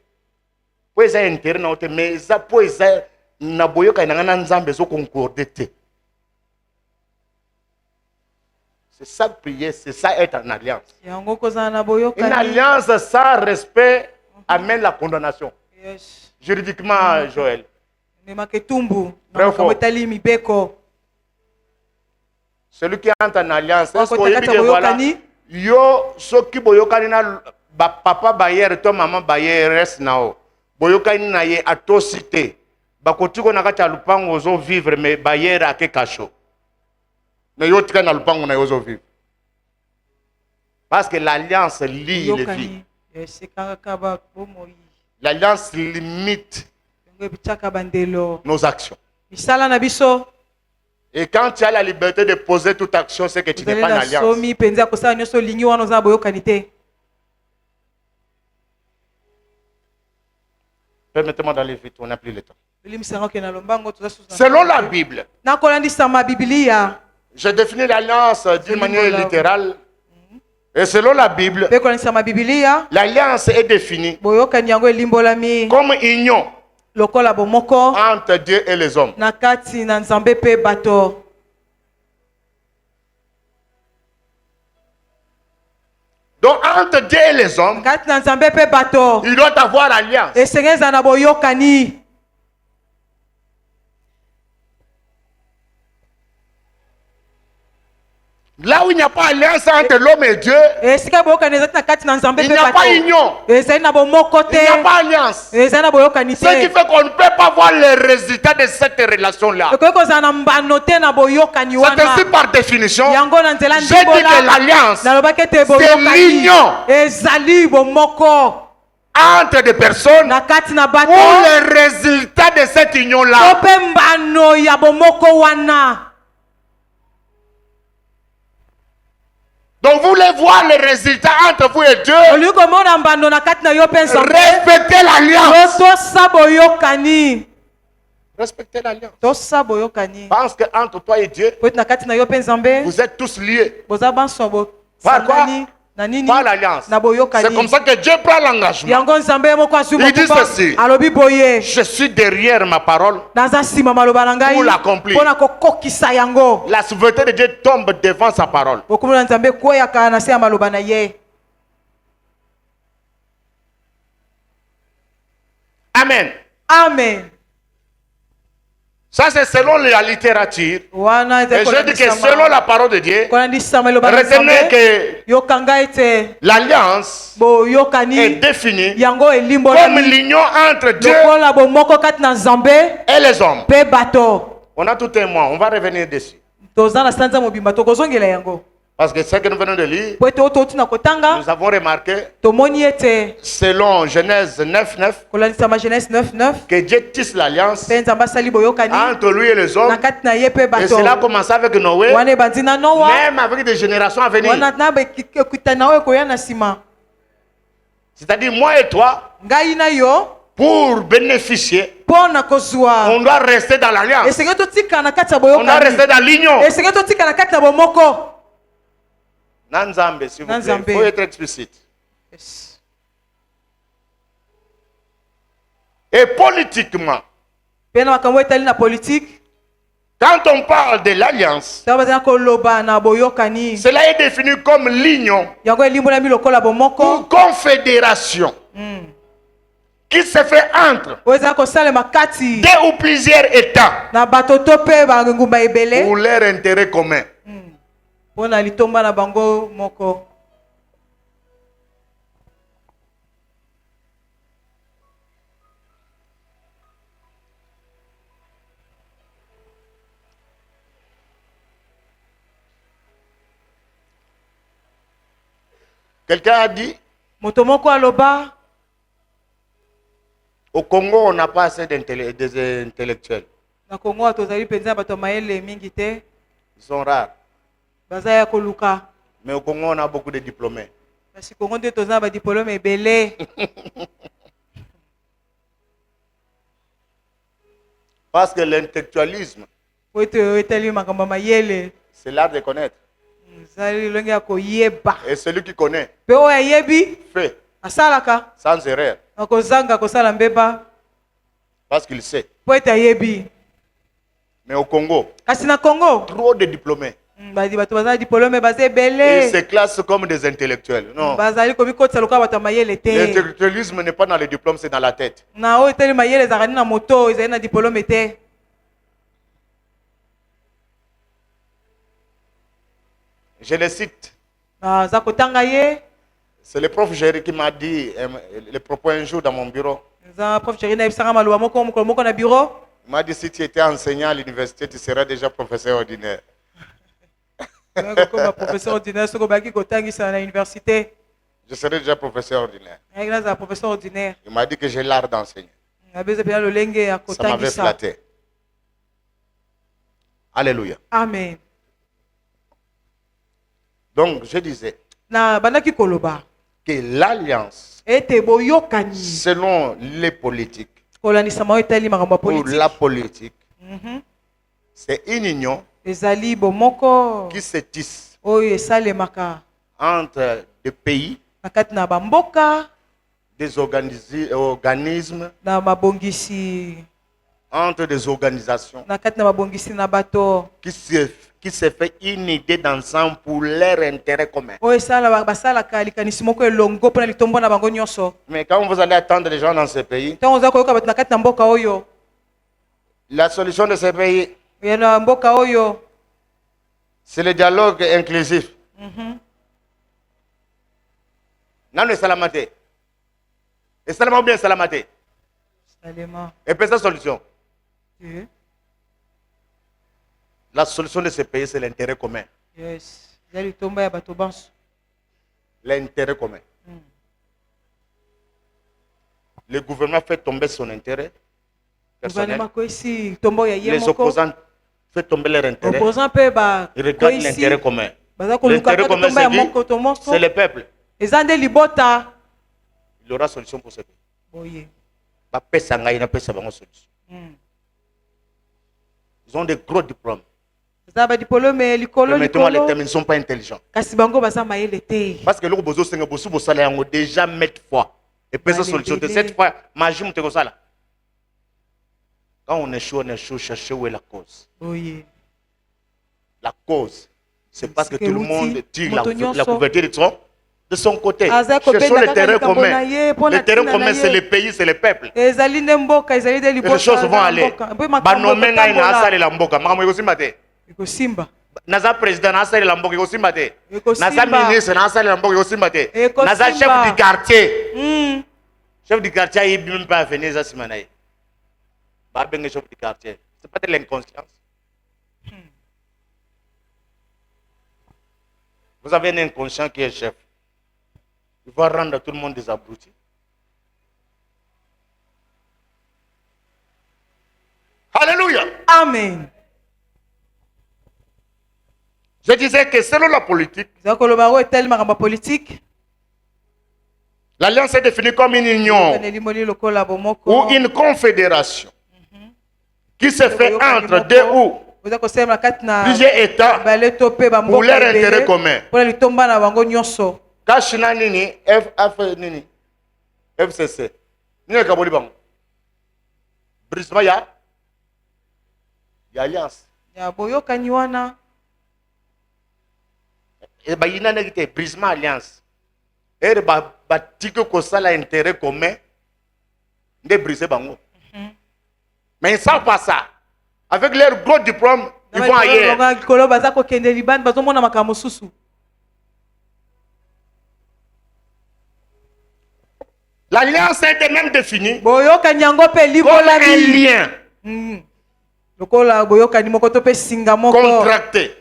po eza intérêt na ote, mais eza po eza na boyoka na ngana Nzambe zo concorde te. C'est ça prier, c'est ça être en alliance. Une alliance sans respect amène la condamnation. Yes. Juridiquement, Joël. Celui qui entre en alliance, est-ce qu'on dit que voilà, yo, ceux qui boyokani na papa bayer, to maman bayer reste nao. Boyokani na ye atosité. Bakotiko na kati alupango ozo vivre, mais bayer ake kacho. Ne yo tika na lupango na ozo vivre. Parce que l'alliance lie les vies. L'alliance limite nos actions. Et quand tu as la liberté de poser toute action, c'est que tu n'es pas en alliance. Permettez-moi d'aller vite, on n'a plus le temps. Selon la Bible, je définis l'alliance d'une manière littérale. Et selon la Bible, l'alliance est définie comme union entre Dieu et les hommes. Donc entre Dieu et les hommes, il doit avoir alliance. Là où il n'y a pas alliance entre l'homme et Dieu, il n'y a pas union. Il n'y a pas alliance. Ce qui fait qu'on ne peut pas voir les résultats de cette relation-là. C'est ainsi par définition, j'ai dit que l'alliance, c'est l'union entre des personnes pour les résultats de cette union-là. Donc vous voulez voir les résultats entre vous et Dieu. Respectez l'alliance. Respectez l'alliance. Parce que entre toi et Dieu, vous êtes tous liés. Par quoi? Par l'alliance. C'est comme ça que Dieu prend l'engagement. Il dit ceci: je suis derrière ma parole pour l'accomplir. La souveraineté de Dieu tombe devant sa parole. Amen. Amen. Ça c'est selon la littérature. Et je dis que selon la parole de Dieu, retenez que l'alliance est définie comme l'union entre Dieu et les hommes. On a tout un mois, on va revenir dessus. Parce que ce que nous venons de lire, nous avons remarqué, selon Genèse 9:9, que Dieu tisse l'alliance entre lui et les hommes. Et cela a commencé avec Noé, même avec des générations à venir. C'est-à-dire moi et toi, pour bénéficier, on doit rester dans l'alliance. On doit rester dans l'union. Nanzambe, s'il vous plaît, il faut être explicite. Yes. Et politiquement, quand on parle de l'alliance, cela est défini comme l'union ou confédération qui se fait entre deux ou plusieurs États pour leur intérêt commun. Quelqu'un a dit, moto moko aloba au Congo, on n'a pas assez des intellectuels. na Kongo tozali penza bato mayele mingi te Ils sont rares. baza ya koluka Mais au Congo, on a beaucoup de diplômés. kasi Kongo nde toza ba diplôme ebele. Parce que l'intellectualisme, Po ete etali makambo mayele c'est l'art de connaître. ezali longe ya koyeba Et celui qui connaît, mpe oyo ayebi fait, asalaka sans erreur. akozanga kosala mbeba Parce qu'il sait. po ete ayebi. Mais au Congo, Kasi na Congo trop de diplômés. bato baza diplôme baza Ils ebele se classent comme des intellectuels. Non. bazali komikotisa lokola bato ya mayele te. L'intellectualisme n'est pas dans les diplômes, c'est dans la tête. Na oyo etali mayele ezalaka na moto ezali na diplôme te. Je le cite. Aza kotanga ye C'est le prof Géry qui m'a dit les propos un jour dans mon bureau. eza prof Chéri na yebisaka maloba moko mokolo moko na bureau. Il m'a dit si tu étais enseignant à l'université, tu serais déjà professeur ordinaire. Comme professeur ordinaire soki obaki kotangisa na université Je serais déjà professeur ordinaire. ayaki nazala professeur ordinaire Il m'a dit que j'ai l'art d'enseigner. abeza mpena lolenge ya Ça m'avait kotangisa. flatté. Alléluia. Amen. Donc, je disais Na bandaki koloba que l'alliance, ete boyokani selon les politiques, kolandisama oyo etali makambo ya ou la politique politique, c'est une union ezali bomoko qui se tisse oyo esalemaka entre des pays, na kati na bamboka des organismes, na mabongisi entre des organisations na kati na babongisi na bato qui se fait une idée d'ensemble pour leur intérêt commun. oyo basalaka likanisi moko elongo mpona litombo na bango nyonso. Mais quand vous allez attendre les gens dans ces pays, Ntango oza koyoka bato na kati na mboka oyo la solution de ces pays, ya na mboka oyo c'est le dialogue inclusif. Nano salamate. Et salama ou bien salamate. salema Et puis sa solution. Eh, La solution de ces pays, c'est l'intérêt commun. yes eza litomba ya bato banso. L'intérêt commun. Le gouvernement fait tomber son intérêt personnel. gouvernement koyesi litombo ya ye Les moko opposants font tomber leur intérêt. opposant mpe Ils regardent l'intérêt commun. baza koluka L'intérêt kaka commun, litomba ya c'est moko to qui? monso C'est le peuple. eza nde libota Il aura solution pour ce pays. boye. Bapesa ngai na pesa bango solution. Ils ont des gros diplômes. eza badiplome likolo Permettez-moi les likolo termes, ils ne sont pas intelligents. kasi bango baza mayele te. Parce que le bozo senga bosu bosala yango déjà maintes fois. Et puis sa solution de cette fois, magie mute kosala. Quand on échoue, chercher où est la cause. Oye. La cause, c'est parce que tout le monde tire la Moto couverture de son côté. Aza Cherchons kobenda le kaka terrain likambo commun. na ye, mpo na Le terrain ntina na commun, ye. c'est le pays, c'est le peuple. ezali nde mboka ezali nde Et les choses vont aller. Banome ngai na asali la mboka. Makambo ekosimba te. ekosimba Naza président na asali la mboka ekosimba te. Ekosimba. Naza ministre na asali la mboka ekosimba te. Ekosimba. Naza chef du quartier. Chef du quartier ayebi même pas venir za nsima na ye. Babenge chef du quartier. C'est pas de l'inconscience. Vous avez un inconscient qui est chef. Il va rendre tout le monde des abrutis. Alléluia. amen. Je disais que selon la politique, eza koloba oyo etali makambo ya politike l'alliance est définie comme une union elimoli lokola ou bomoko une confédération qui se fait entre deux ou oza kosalemela kati na plusieurs États bale to mpe pour leur bamboka intérêt ebele commun. mpona litomba na bango nyonso. Kashina nini, nini, FCC. Nini kaboli bango. Brisbane ya alliance. ya boyokani wana Et bah il n'a pas Brisbane alliance. Et bah tiko kosala intérêt commun de briser bango. Mais ils savent pas ça. Avec leur gros diplôme, ils vont ailleurs. likolo baza kokende libani bazomona makambo mosusu. L'alliance a été même définie boyokani yango mpe comme un libolami lien lokola boyokani moko to mpe singa moko contracté.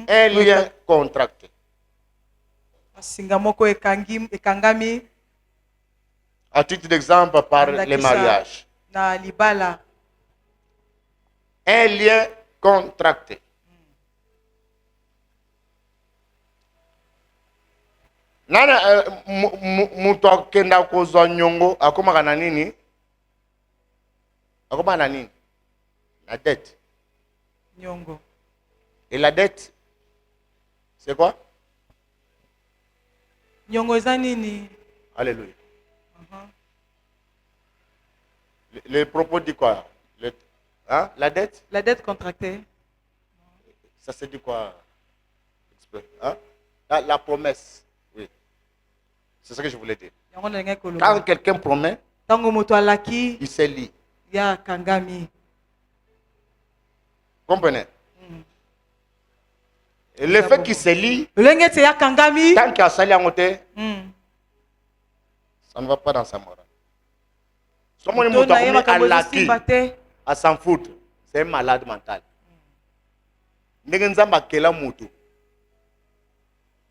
Un lien contracté. singa moko ekangami À titre d'exemple, par les Ndakisa. mariages. na libala. Un lien contracté. Nana mutu akenda kozwa nyongo akomaka na nini? Akomaka na nini? La dette. Nyongo. Et la dette, c'est quoi? Nyongo eza nini? Alléluia. Le propos dit quoi? Hein? La dette? La dette contractée. Ça se dit quoi? Hein? La promesse. Oui. C'est ce que je voulais dire. Yango ndenge Quand koloba. quelqu'un promet, Tango moto alaki il se lie. ya kangami. Comprenez? Et le fait qu'il se lie, Lenge te ya kangami. tant qu'il a sali en côté, Mm. ça ne va pas dans sa morale. Si on est To na ye à makambo laki, ezosimba te. à s'en foutre, c'est un malade mental. Ndenge nzamba kela mutu.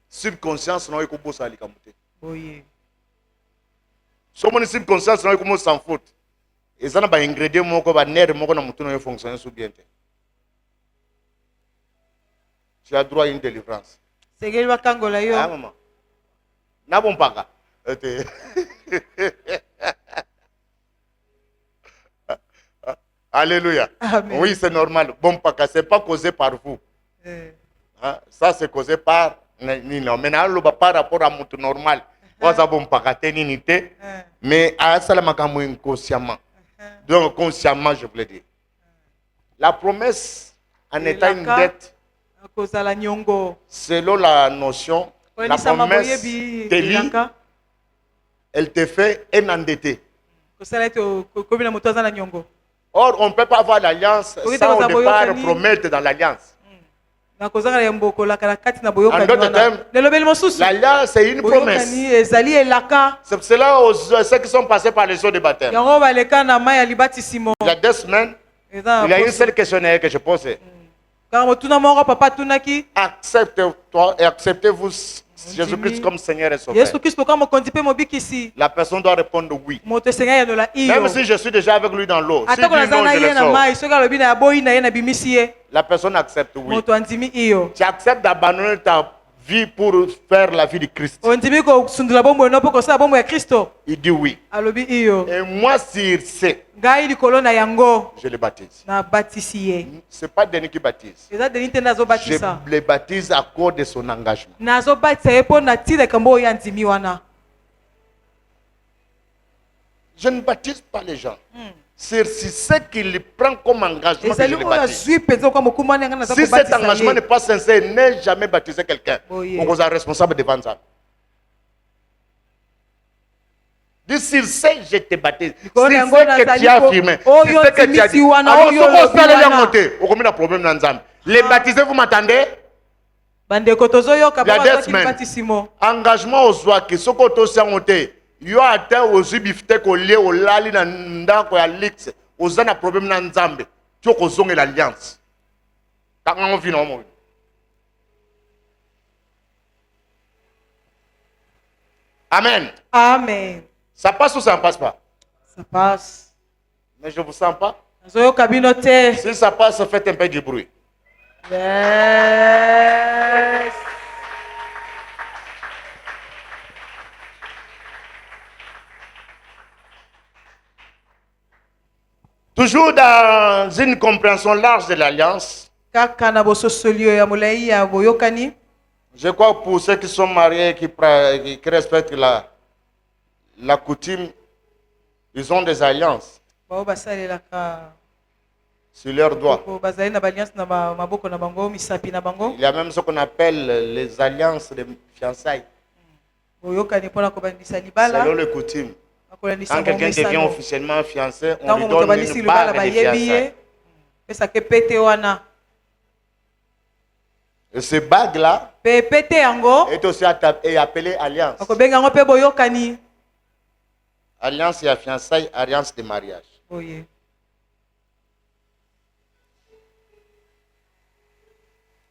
Subconscience non eko bosa likamute. Boye. Si on est subconscience non eko s'en foutre. Et ça n'a pas ingrédient moko ba nerf moko na mutu no fonctionner sous bien. Tu as droit à une délivrance. Segeli bakangola yo. Ah maman. Na bon paka. Alléluia. Amen. Oui, c'est normal. Bon paka, c'est pas causé par vous. Hein? Ça, c'est causé par. Non, maintenant, par rapport à mon normal. Bon paka, mais à ça, inconsciemment. Donc, consciemment, je voulais dire. La promesse en étant une dette, Kozala nyongo. selon la notion, la promesse te lie, Elaka. elle te fait un endetté. Kosala to komi na moto aza na nyongo. Or, on ne peut pas avoir l'alliance Oui, sans au dans départ Boyokani. promettre dans l'alliance. Na kozanga ya mboko la kati na En boyokani d'autres termes, wana. Lelo beli mosusu. l'alliance, c'est une promesse. Boyokani ezali elaka. C'est cela ceux qui sont passés par les eaux de baptême. Yango baleka na mai ya libatisimo. Il y a 2 semaines, Eza il y a une poso. seule questionnaire que je posais. Kaka motuna moko papa tunaki. Acceptez-toi et acceptez-vous Jésus-Christ comme Seigneur et Sauveur. Yesu Kristo kama mokonzi pe mobikisi. La personne doit répondre oui. Moto esenga ya nola iyo. Même si je suis déjà avec lui dans l'eau. Si Atako dit non, nazana je ye le na sors. mai soki alobi na ya boyi na ye na bimisi ye. La personne accepte oui. Moto andimi iyo. Tu acceptes d'abandonner ta vie pour faire la vie de Christ. Ondimi kosundula bomoi no mpo kosala bomoi ya Kristo. Il dit oui. Alobi iyo. Et moi, s'il sait, Ngai likolo na yango je le baptise. na batisi ye. Ce n'est pas Denis qui baptise. Eza Denis te nde Je azobatisa. le baptise à cause de son engagement. Nazobatisa ye mpo na ntina likambo oyo andimi wana. Je ne baptise pas les gens. C'est ce qu'il prend comme engagement que je ezali le oyo baptise. azwi mpenza okwa mokumbani yanga naza Si cet kobatisa engagement n'est ye. pas sincère, n'ai jamais baptisé quelqu'un. Oui. On vous est responsable devant ça. Dis s'il sait, je te baptise. Si Likolo c'est yango que nazali tu as ko- affirmé, si oyo c'est que tu as timisi dit. wana, Alors, oyo ce qu'on lobi fait, les gens wana. côté, on a un problème dans Nzambe. Les baptisés, vous m'entendez? bandeko tozoyoka Il y a bazwaki 2 semaines. libatisimo. Engagement aux oies, ce qu'on t'a côté. Yo ata ozu bifte ko lie olali na ndako ya lix. Oza na problème na Nzambe. Tu ko zonge l'alliance. Quand on vit non. Amen. Amen. Ça passe ou ça ne passe pas? Ça passe. Mais je ne vous sens pas. Nazoyoka bino te. Si ça passe, faites un peu du bruit. Yes. Toujours dans une compréhension large de l'alliance, Kaka na bososoli oyo ya molai ya boyokani. je crois que pour ceux qui sont mariés, qui respectent la coutume, ils ont des alliances Bao basalelaka sur leurs doigts. po bazali na balliance na maboko na bango misapi na bango. Il y a même ce qu'on appelle les alliances de fiançailles. Boyokani mpona kobandisa libala. Selon les coutumes. Bakolandisa Quand quelqu'un devient misano. officiellement fiancé, on Ntango lui moto donne abandisi une libala bague de bayebi ye. fiançailles. Pesaka pete wana. Et ce bague-là Pe pete yango. est aussi est appelé alliance. Bakobenga yango pe boyokani. Alliance et fiançailles, alliance de mariage. Boye.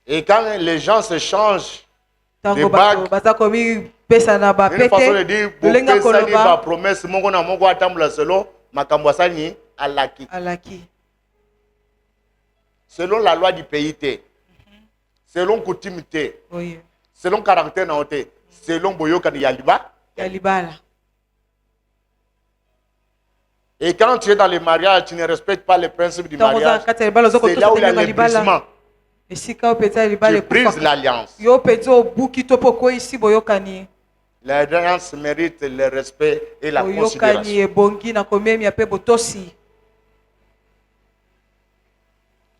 Et quand les gens se changent Tango bagues. baza komi pesa na ba Une façon de pete. dire, Lolenga bopesani ba koloba promesse moko na moko atambula selon makambo asani alaki. alaki. Selon la loi du pays te. Selon coutume te. Oui. Selon caractère na te. Selon boyokani yaliba. Ya libala. Et quand tu es dans le mariage, tu ne respectes pas les principes du Tango za mariage. kati ya libala zo C'est là où il y a kotosa libala. l'épuisement. Esika opeta libala Tu brises l'alliance. Yo peto buki to poko isi boyokani. L'alliance mérite le respect et la Boyokani considération. ebongi na komemi ape botosi.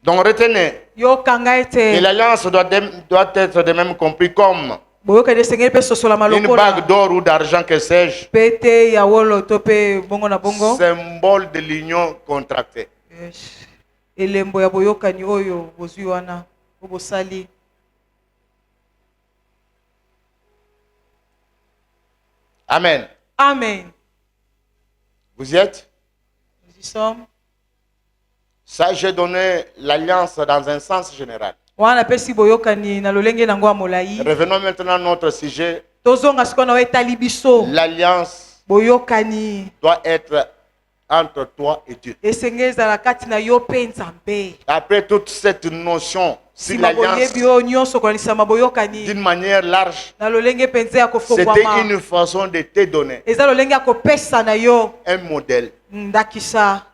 Donc retenez Yo kanga que ete l'alliance doit être de même compris comme boyokani esengeli pe sosola une malokola. bague d'or ou d'argent, que sais-je, Pete ya wolo to pe bongo na bongo. symbole de l'union contractée. Yes. Elembo ya boyokani oyo bozwi wana obosali. Amen. Amen. Vous y êtes? Nous y sommes. Ça, j'ai donné l'alliance dans un sens général. Wana pesi boyokani na lolenge nango ya molai. Revenons maintenant à notre sujet. Tozonga sikoyo na etali biso. L'alliance Boyokani doit être entre toi et Dieu. esengeli ezala kati na yo pe Nzambe. Après toute cette notion, si Sima l'alliance, boyebi oyo nyonso kolanisama boyokani d'une manière large, na lolenge mpenza ya c'était kofongwama. une façon de te donner Eza lolenge ya kopesa na yo un modèle, ndakisa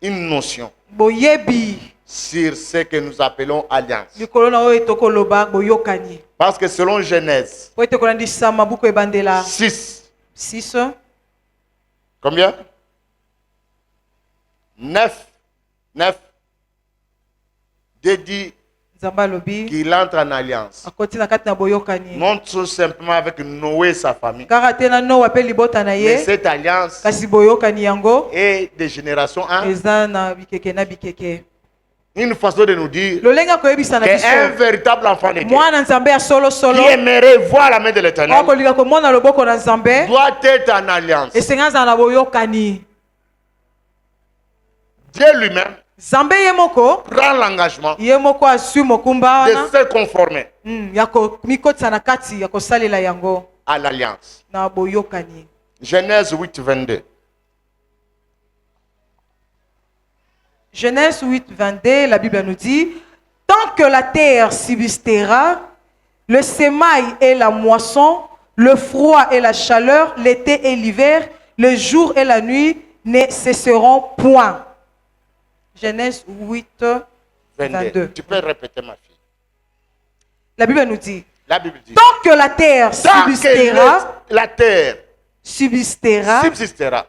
une notion boyebi sur ce que nous appelons alliance. likolo na oyo etokoloba boyokani. Parce que selon Genèse Po ete kolandisama buku ebandela 6, 6 combien? 9. Dieu dit Nzambe alobi qu'il entre en alliance. akoti na kati na boyokani. Non tout simplement avec Noé et sa famille. Kaka te na Noa pe libota na Mais ye cette alliance kasi boyokani yango est de génération en eza na bikeke na bikeke. une façon de nous dire Lolenga koyebisa na qu'un biso véritable enfant de Dieu mwana Nzambe ya solo solo qui aimerait voir la main de l'Éternel akolinga komona loboko na Nzambe doit être en alliance. esenga azala na boyokani. Dieu lui-même Nzambe ye moko prend l'engagement ye moko asui mokumba de wana se conformer ya komikotisa na kati ya kosalela yango à l'alliance. na boyokani. Genèse 8, 22. Genèse 8, 22, la Bible nous dit, tant que la terre subsistera, le semail et la moisson, le froid et la chaleur, l'été et l'hiver, le jour et la nuit ne cesseront point. Genèse 8, 22. Tu peux répéter, ma fille. La Bible nous dit, La Bible dit tant que la terre tant que la terre subsistera,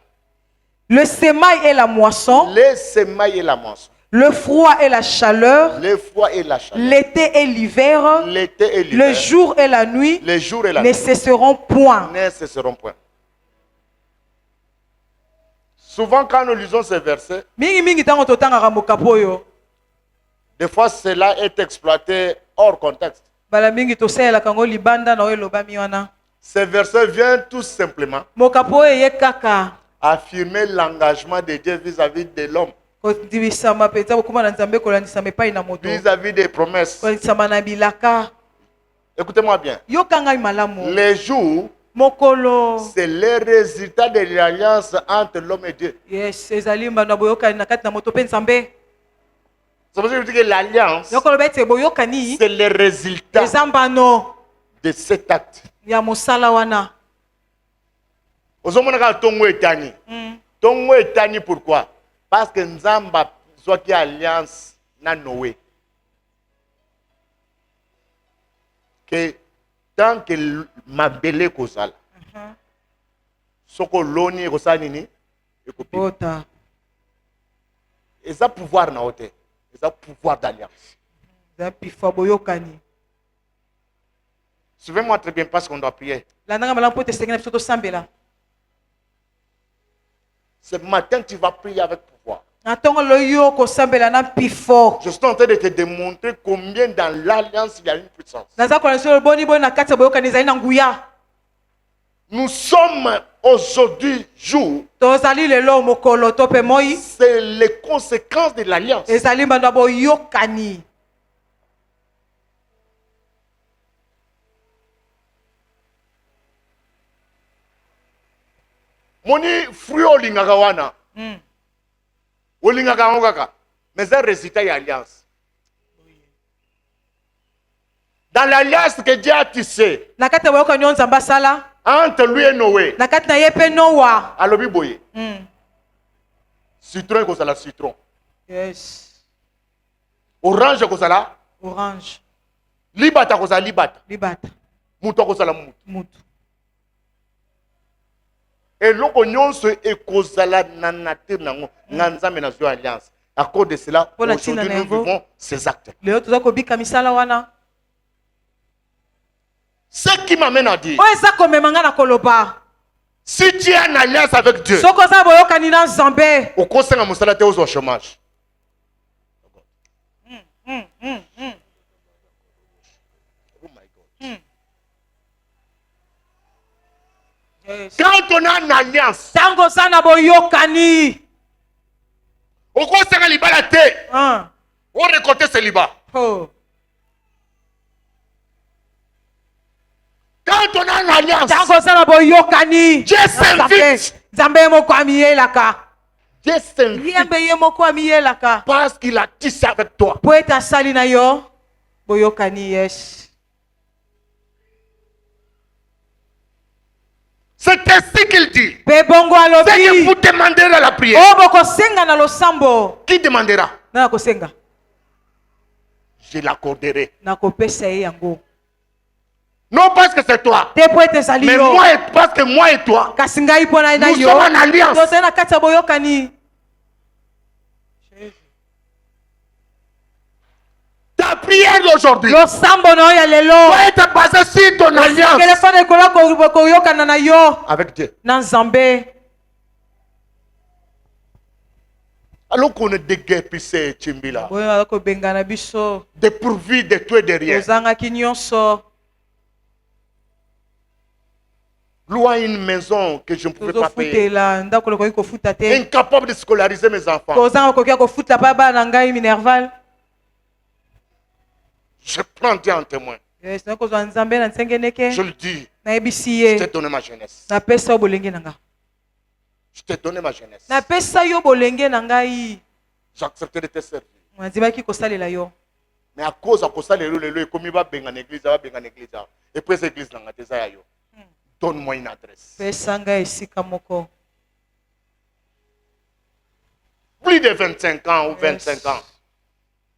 le semail et la moisson, les semailles et la moisson, le froid et la chaleur, le froid et la chaleur, l'été et l'hiver, l'été et l'hiver, le jour et la nuit les jours et la ne nuit cesseront point. ne cesseront point. Souvent, quand nous lisons ces versets, Mingi mingi tango totangaka mokapo oyo. des fois cela est exploité hors contexte. Bala mingi tosalelaka yango libanda na oyo elobami wana. Ces versets viennent tout simplement Mokapo oyo eye kaka affirmer l'engagement de Dieu vis-à-vis de l'homme, kondibisama mpenza kokuma na Nzambe kolandisama epai na moto. vis-à-vis des promesses. Kolandisama na bilaka. Écoutez-moi bien. Yoka ngai malamu. Les jours, Mokolo. c'est le résultat de l'alliance entre l'homme et Dieu. Yes, ezali mbanda boyokani na kati na moto pe Nzambe. C'est pour ça que je dis que l'alliance, Yokolo bete boyokani c'est le résultat eza mbano de cet acte. ya mosala wana. Ozomonaka tongo etani. Tongo etani pourquoi? Parce que Nzamba soit qui alliance na Noé. Que tant que mabele kozala. Soko loni kosala nini? Ekopi. Ota. Et ça pouvoir na ote. Et ça pouvoir d'alliance. Eza pifwa boyokani. Suivez-moi très bien parce qu'on doit prier. Landanga malamu po te sengena biso tosambela. Ce matin, tu vas prier avec pouvoir. Na tongo loyo kosambela na pifo. Je suis en train de te démontrer combien dans l'alliance il y a une puissance. Naza kola so boni boni na kati ya boyokani ezali na nguya. Nous sommes aujourd'hui jour. Tozali lelo mokolo to pe moi C'est les conséquences de l'alliance. ezali mbanda boyokani. moni fruit olingaka wana olingaka yango kaka mais c'est un résultat ya alliance. Dans l'alliance que Dieu a tissée entre lui et Noé, alobi boye citron kozala citron, yes, orange kozala orange, libata kozala libata, mutu kozala mutu. Eloko nyonso ekozala na nature nango nga Nzambe na zo alliance. À cause de cela, aujourd'hui nous vivons ces actes. Ce qui m'amène à dire, si tu es en alliance avec Dieu, au conseil de Moussala, tu es au chômage. Oh my God. Yes. Quand on a une alliance, au conseil de libala te, on récolte ce liba. Quand on a une alliance, Dieu s'invite. Dieu s'invite parce qu'il a tissé avec toi. C'est ainsi qu'il dit. C'est que vous demanderez la prière. Qui demandera? Je l'accorderai. Non parce que c'est toi, mais moi, parce que moi et toi, nous sommes en alliance. Ta prière d'aujourd'hui doit être basée sur ton alliance avec Dieu. Alors qu'on est déguerpissé, Chimbila, dépourvu de tout et de rien. Loin une maison que je ne pouvais pas payer. Incapable de scolariser mes enfants. Je prends Dieu en témoin. Je le dis. Je t'ai donné ma jeunesse. Je t'ai donné ma jeunesse. J'accepterai de te servir. Mais à cause de ça, les commis va bien en église, et puis l'église n'a pas yo. Donne-moi une adresse. Plus de 25 ans ou 25 ans.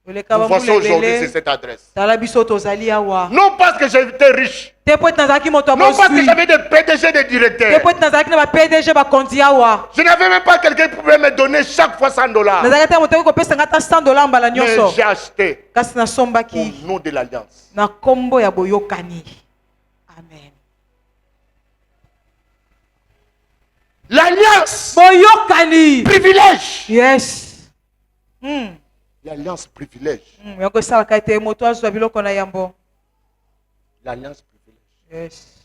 Vous voici aujourd'hui, c'est cette adresse. Non parce que j'étais riche. Non parce que j'avais des PDG, des directeurs. Je n'avais même pas quelqu'un qui pouvait me donner chaque fois $100. Mais j'ai acheté au nom de l'alliance. Amen. L'alliance. Privilège. Yes. L'alliance privilège. L'alliance privilège. Yes.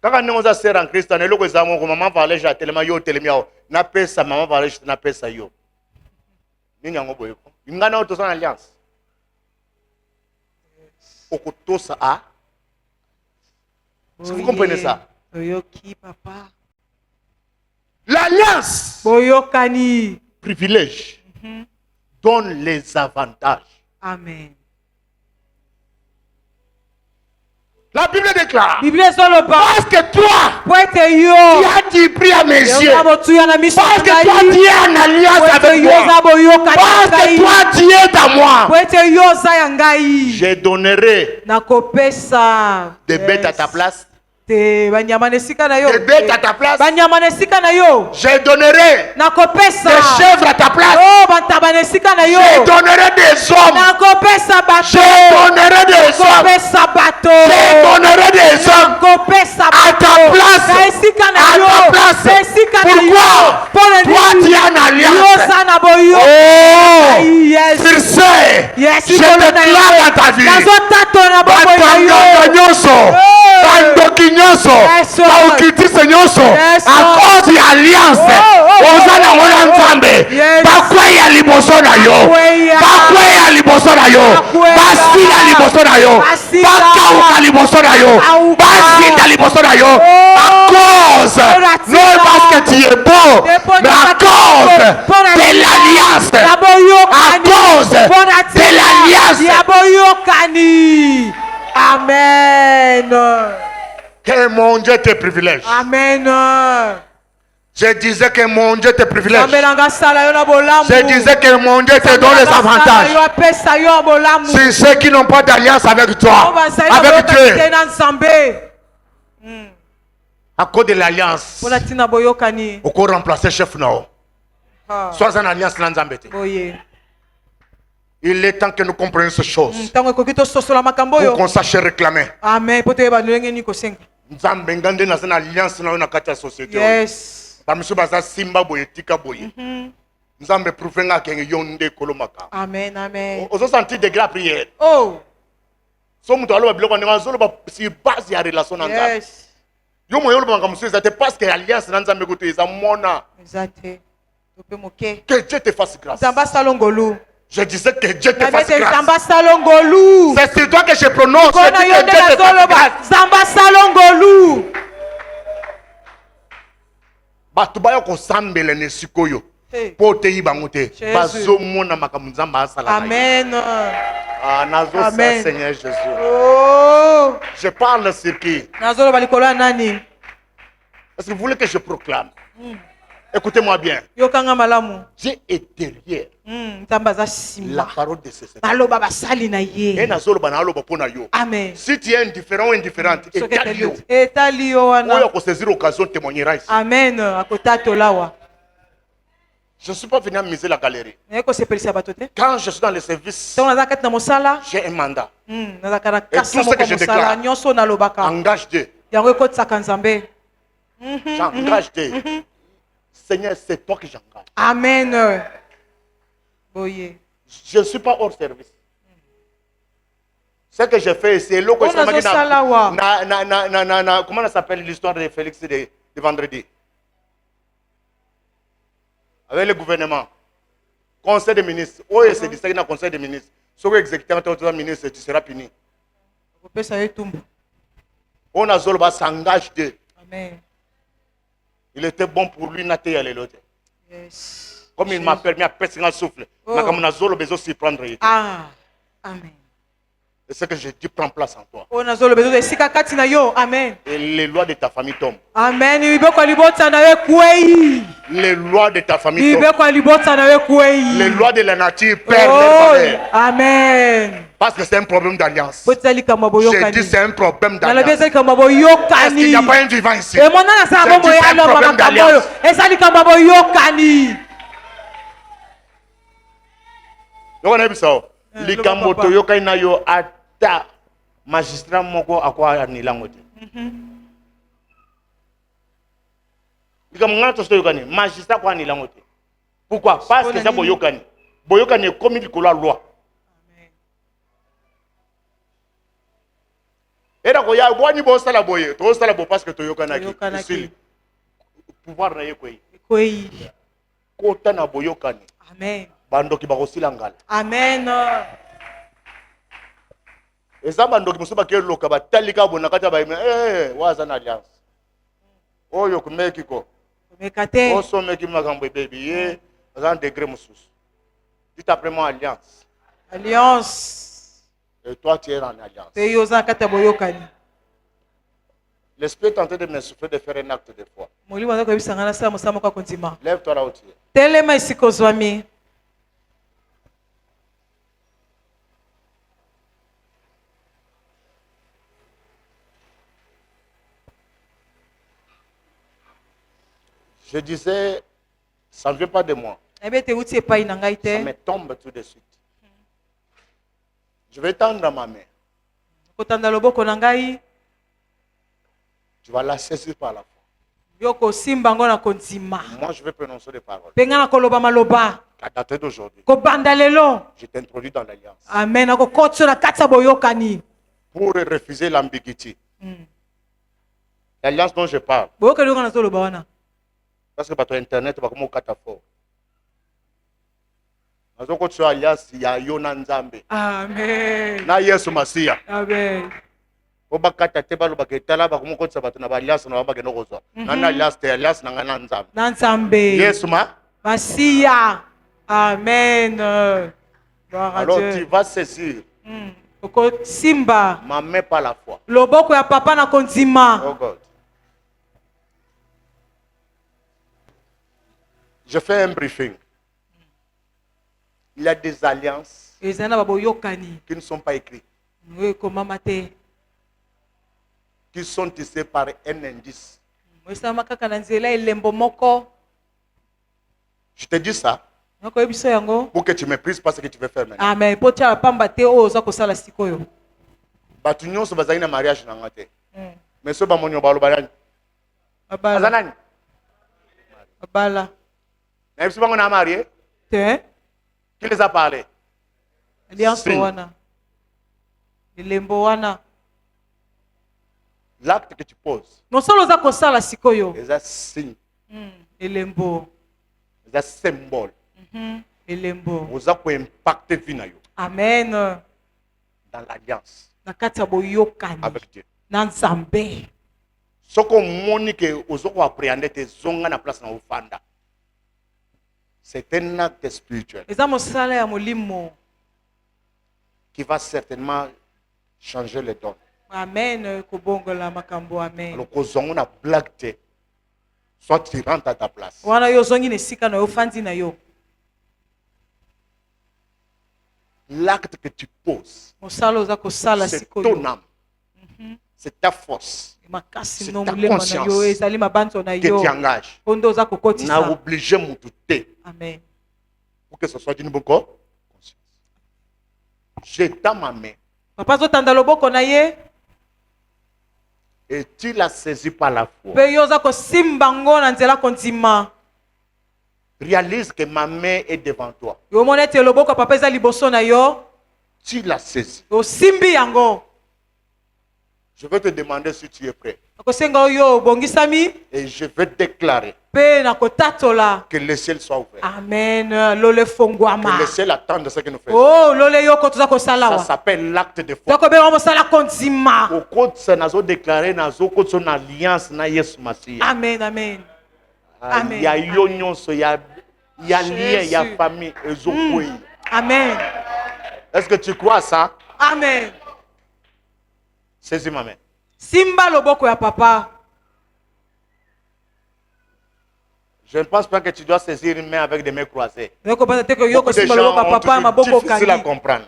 Quand on a serré en Christ, on a dit que maman parlait, j'ai tellement yo tellement na pesa maman parlait, na pesa yo. Ni nyango boyo. Ingana auto son alliance. Okoto sa a. Si vous comprenez ça. L'alliance privilège donne les avantages. Amen. La Bible déclare parce que toi tu as dit pris à mes yeux, parce que toi tu es en alliance avec moi, parce que toi tu es à moi, je donnerai des bêtes à ta place. Des bêtes à ta place. Je donnerai des chèvres à ta place. Je donnerai des hommes. Je donnerai des hommes. Je donnerai des hommes à ta place. À ta place. Pourquoi? Toi tu es en alliance. Oh, sur ce, je déclare dans ta vie. Baukitise nyonso à cause ya alliance ozala wana nzambe bakweya liboso na yo bakweya liboso liboso na yo. Basila liboso na yo. Bakauka liboso na yo. Basila liboso na yo. À cause, non parce que tu es beau, mais à cause de l'alliance. À cause de l'alliance. Amen. Que mon Dieu te privilège. Amen. Je disais que mon Dieu te privilège. Je Je disais que mon Dieu te donne les avantages. C'est ceux qui n'ont pas d'alliance avec toi, avec Dieu. À cause de l'alliance, on peut remplacer chef Nao. Sois en alliance Lanzambete. Il est temps que nous comprenions ces choses. Pour qu'on sache réclamer. Amen. Nzambe ngande na zana alliance na na kati ya société. Yes. Bamisu baza simba boye tika boye. Nzambe prouver nga kenge yonde kolomaka. Amen, amen. Ozo senti de la prière. Oh. So mutu aloba biloko ndenge azolo ba si base ya relation na Nzambe. Yes. Yo moyo loba ngamusu ezate parce que alliance na Nzambe kote eza mona. Exact. Que Dieu te fasse grâce. Zamba salongolu. Je disais que Dieu te fasse grâce. Zamba salongolu. C'est sur toi que je prononce. Je dis que Dieu te fasse grâce. Zamba salongolu. Bato bayo kosambela ne sikoyo. Po te yibango te. Bazo mona makambo Nzamba asala. Amen. Ah, nazo sa Seigneur Jésus. Oh. Je parle sur qui? Nazolo balikolo nani? Est-ce que vous voulez que je proclame? Écoutez-moi bien. Yokanga malamu. Dieu est derrière Tambaza la simba. parole de ce Seigneur. Baloba basali na ye. Et nazolo banalo bapona yo. Amen. Si tu es indifférent ou indifférente, étalio. Etalio wana. Oyo ko saisir l'occasion de témoigner ici. Amen. Akotato lawa. Je ne suis pas venu à miser la galerie. Eko sepelisa batote. Quand je suis dans le service, Tango naza kati na mosala. j'ai un mandat. Nazaka na Et kasa tout ce que moko je mosala déclare, nyonso na lobaka. engage Dieu. Yango ekotisaka Nzambe. J'engage Dieu. Seigneur, c'est toi que j'engage. Amen. Boye. Je ne suis pas hors service. Ce que j'ai fait, c'est l'eau que je comment ça s'appelle l'histoire de Félix de vendredi? Avec le gouvernement. Conseil des ministres. Oh, c'est dit ça dans le conseil des ministres. Si vous exécutez un ministre, tu seras puni. On a Zolba s'engage de. Amen. Il était bon pour lui, Naté à l'autre. Yes. Comme il m'a permis à percer un souffle. Mais comme on a Zolo besoin de s'y prendre. Ah. Amen. Et ce que je dis prend place en toi. On a zolo besoin de sika kati na yo. Amen. Et les lois de ta famille tombent. Amen. Ibeko libota na we kwei. Les lois de ta famille tombent. Ibeko libota na we kwei. Les lois de la nature perdent leur valeur. Amen. Parce que c'est un problème d'alliance. Je dis c'est un problème d'alliance. Est-ce qu'il n'y a pas un vivant ici? C'est un problème d'alliance. Likambo toyoka ina yo ata magistrat moko akwa anilango te. Likambo ngana to toyokani magistrat kwa anilango te. Pourquoi? Parce que ça boyokani. Boyokani est comme likolo la loi. Et donc ya boani bo sala boye, to sala bo parce que toyokana ki. Pouvoir na yekoyi. Koyi. Kota na boyokani. Amen. Bandoki bakosila ngala. Amen. Eza bandoki musuba ke loka batalika bona kata ba waza na alliance. Oyo kumeki ko. Kumekate. Oso meki makambo baby ye, za degré mususu. Dit après moi alliance. Alliance. Et toi tu es en alliance. Te yoza kata boyokani. L'esprit est en train de me souffler de faire un acte de foi. Molimo na ko bisanga na sa musamo kwa kontima. Lève-toi là où tu es. Telema isiko zwami. Je disais, ça ne vient pas de moi. Ça me tombe tout de suite. Je vais tendre ma main. Tu vas la saisir par la foi. Moi, je vais prononcer des paroles. À dater d'aujourd'hui, je t'introduis dans l'alliance. Amen. Pour refuser l'ambiguïté. L'alliance dont je parle. Parce que par ton internet, tu vas comme au catafort. azokotisa alias ya yo na nzambe Amen. na Yesu Masiya Amen. obakata te balobaka etala bakomokotisa bato na balias na babakende kozwa nana alias te alias na ngai na nzambe Nanzambe. Yesu Masiya. Amen. Gloire à alors tu Dieu. vas saisir Oko simba. ma main par la foi. Loboko ya papa na kondima. Oh God. Je fais un briefing. Il y a des alliances Ezana baboyokani. qui ne sont pas écrites, Ngwe komama te. qui sont tissées par un indice. Mwesama kaka na nzela elembo moko. Je te dis ça Nako yebiso yango. pour que tu méprises pas ce que tu veux faire maintenant. Amen. Potia pamba te o oza kosala sikoyo. Bato nyonso bazali na mariage na nga te. Mais so bamonyo baloba nani? Aza Abala. nani? Abala. Na yebiso bango na marié? Te. Qui les a parlé? Alliance Signe. wana. Elembo wana. L'acte que tu poses, Mosolo oza kosala sikoyo. c'est un signe, Elembo. c'est un symbole. Elembo. Oza ko impacter vie na yo Amen. dans l'alliance Na kati ya boyokani. avec Dieu. Na Nzambe. Soko moni que ozo ko appréhender te zonga na place na ofanda. C'est un acte spirituel Eza mosala ya molimo. qui va certainement changer les dons. Amen. Kobongola makambo. Amen. Alors kozongo na blague te, soit tu rentres à ta place. Wana yo zongi na esika na yo fandi na yo. L'acte que tu poses, Mosala oza kosala c'est sikoyo. ton âme, c'est ta force Makasi C'est no ta mulema na conscience yo ezali mabanzo na que yo. tu engages. Ondo oza Na kokotisa. obligé mutu te Amen. pour que ce soit d'une bonne conscience. J'étends ma main Papa zotanda loboko na ye. et tu l'as saisi par la foi. Pe yo oza kosimba ngo na nzela kondima. Réalise que ma main est devant toi. Yo mona ete loboko ya papa eza liboso na yo. Tu l'as saisi. Osimbi yango. Je vais te demander si tu es prêt. Akosenga yo obongisami. Et je vais déclarer Pe na kotatola. que le ciel soit ouvert. Amen. Lole fongwama. Que le ciel attende ce que nous faisons. Oh, lole yo kotuza kosala Ça wa. s'appelle l'acte de foi. Toko be mosala kondima. Au côté, ça n'a pas déclaré dans son alliance na Yesu Masiya. Amen, amen. Amen. Il y a union, il y a lien, il y a Jésus. famille. Amen. Est-ce que tu crois ça? Amen. Saisis ma main. Simba loboko ya papa. Je ne pense pas que tu dois saisir une main avec des mains croisées. Yoko bana teko yoko Beaucoup de simba gens loboko ya ont papa maboko toujours difficile à kani. comprendre.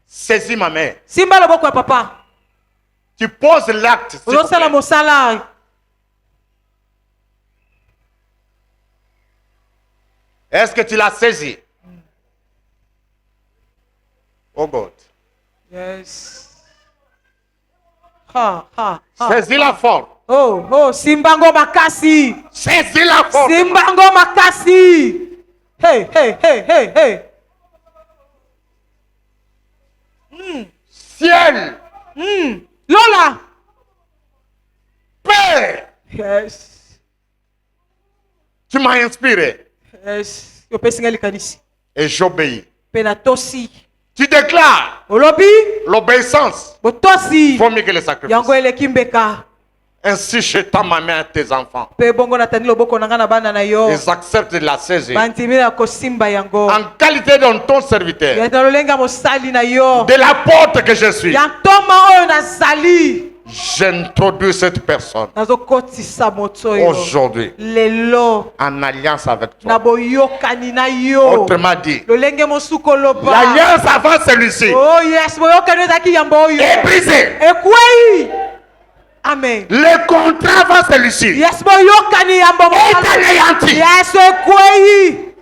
Saisis ma main. Simba loboko ya papa. Tu poses l'acte. s'il vous Ozosala plaît. mosala. Est-ce que tu l'as saisi? Oh God. Yes. Ha. Saisis-la fort. Oh, simbango makasi. Saisis-la fort. Simbango makasi. Hey. Ciel. Lola. Père. Yes. Tu m'as inspiré. Yes. Yo pesinga likanisi. Et j'obéis. Pena tosi. Tu déclares Olobi. l'obéissance. Botosi. Vaut mieux que le sacrifice. Yango eleki mbeka. Ainsi, j'étends ma main à tes enfants. Pe bongo natani loboko nanga na bana na yo. Ils acceptent de la saisir. Bantimi na kosimba yango. En qualité de ton serviteur. Ya lolenga mosali na yo. De la porte que je suis. Ya ntoma oyo nazali. J'introduis cette personne Nazokotisa moto oyo. aujourd'hui Lelo. en alliance avec Na toi. boyokani na yo. Autrement dit, Lolenge mosuko loba. l'alliance avant celui-ci Oh yes, boyokani ezaki yambo oyo. est brisée. Ekwei. Amen. Le contrat avant celui-ci Yes, boyokani yambo est anéanti. Yes, ekwei.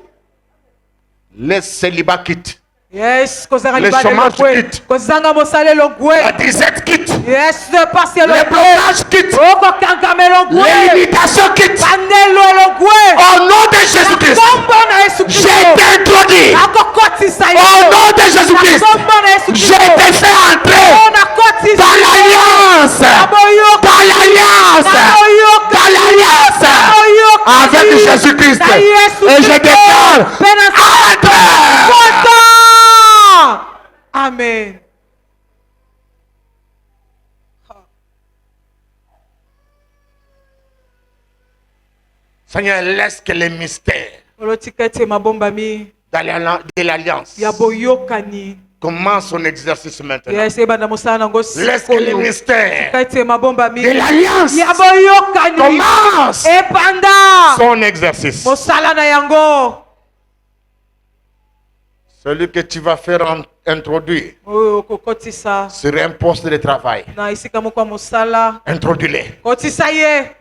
Le célibat quitte. Yes, kozanga Le libale chômage logwe. quitte. Kozanga mosale logwe. La disette quitte. Yes, parce que Le logwe. blocage quitte. Okokangame logwe. Les limitations quittent. Bandelo logwe. Au nom de Jésus-Christ, Kombo na Yesu Kristo. je t'introduis. Akokotisa Au yo. nom de Jésus-Christ, Kombo na Yesu je Kristo. te fais entrer Nakotisa dans yo. l'alliance. Naboyoka. Dans l'alliance. Naboyoka. Dans l'alliance. Naboyoka. Avec Jésus-Christ. Na Yesu Et je Kristo. déclare, Pena entre Seigneur, laisse que les mystères olotika ete mabombami de l'alliance ya boyokani commencent son exercice maintenant. yes ebanda mosala nango Laisse que les sikoyo mystères tika ete mabombami de l'alliance ya boyokani commencent ebanda son exercice. mosala na yango Celui que tu vas faire introduire oyo okokotisa sur un poste de travail, na esika moko ya mosala introduis-les. kotisa ye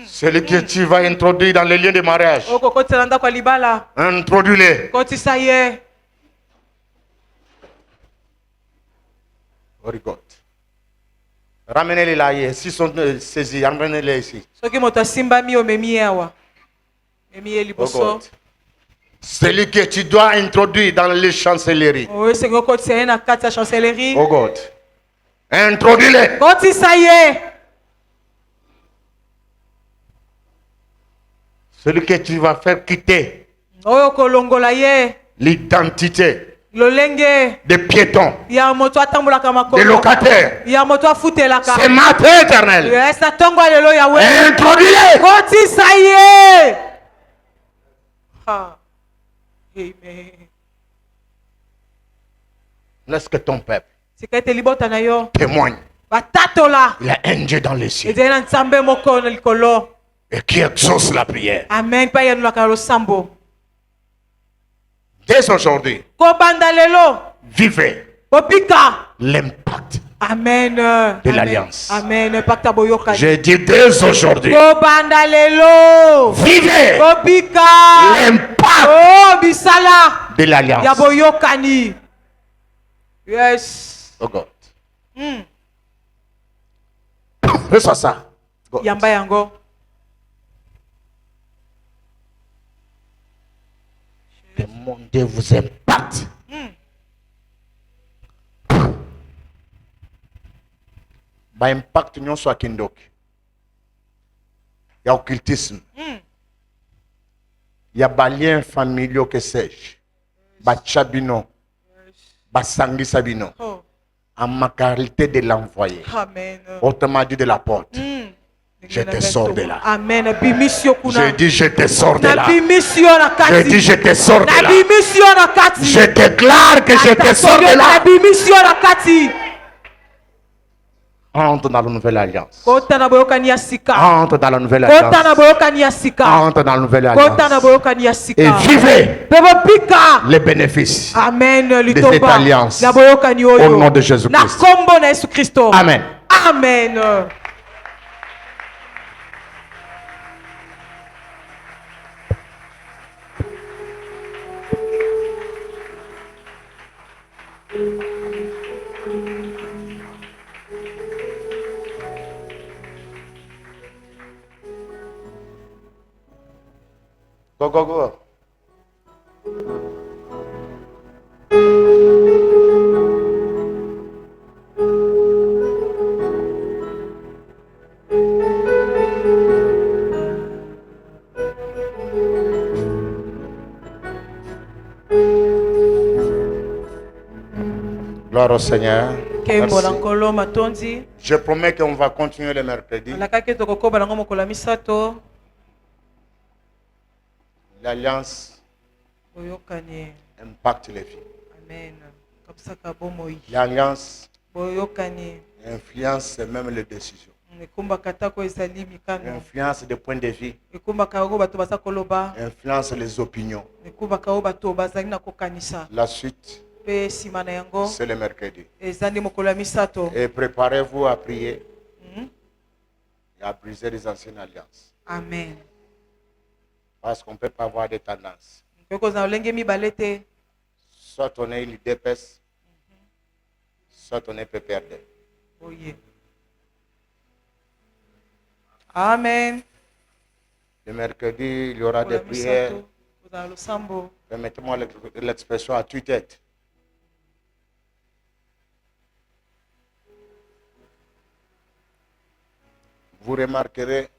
Celui que tu vas introduire dans les liens de mariage, okokotisa na ndako ya libala introduis-les. kotisa ye Oh God. Ramenez-les là, s'ils sont saisis, ramenez-les ici. soki moto asimbami omemi ye awa memi ye Oh liboso God. Celui que tu dois introduire dans les chancelleries. oyo esengi okotisa ye na kati ya chancellerie Oh God. Introduis-les. kotisa ye Celui que tu vas faire quitter oyo kolongola ye l'identité lolenge des piétons, ya moto atambolaka des makolo locataires. ya moto afutelaka C'est matin éternel. yes na ntongo ya lelo yawe Introduis-les. kotisa ye amen Laisse que ton peuple sika ete libota na yo témoigne. batatola Il y a un Dieu dans les cieux ezali na nzambe moko na likolo et qui exauce la prière. amen mpe ayanulaka na losambo Dès aujourd'hui, kobanda lelo vivez bobika l'impact. amen De l'alliance. amen pacte boyokani Je dis dès aujourd'hui, kobanda lelo vivez bobika l'impact oh bisala de ya l'alliance. boyokani yes Oh God. Reçois ça. God. yamba yango Le monde vous impacte. Ba impact nyonso akindoki. Ya occultisme. Ya balien familiaux que sais-je. Ba chabino. Ba sangisa bino. oh En ma qualité de l'envoyé. amen Autrement dit de la porte. Je te sors de là. amen bimisio Je kuna dis je te sors de na là. bimisio na Je dis kati je te sors de na là. bimisio na kati Je déclare que je te sors de na là. bimisio na kati Entre dans la nouvelle alliance. kota na boyokani ya sika Entre dans la nouvelle kota na alliance. boyokani ya sika Entre dans la nouvelle kota na alliance. boyokani ya Et sika vivez mpe bobika les bénéfices. amen cette litomba alliance. na boyokani Au oyo nom de Jésus-Christ. na kombo na yesu kristo Amen. amen Go, go, go. Gloire au Seigneur. kembo na Merci. nkolo matondi Je promets qu'on va continuer le mercredi. alakaki tokokoba nango mokolo ya misato L'alliance boyokani impacte les vies. amen kabisaka bomoi L'alliance boyokani influence même les décisions. ekumbaka atako ezali mikano Influence des points de vue. ekumbaka oyo bato baza koloba Influence les opinions. ekumbaka oyo bato bazali na kokanisa La suite, mpe nsima na yango c'est le mercredi. eza nde mokolo ya misato Et préparez-vous à prier et à briser les anciennes alliances. amen Parce qu'on ne peut pas avoir des tendances. mpe kozala lolenge mibale te Soit on est l'idée d'épaisse, soit on est peu perdre. oye amen Le mercredi, il y aura mokolo des ya prières. misato kozala losambo Permettez-moi l'expression à tue-tête. Vous remarquerez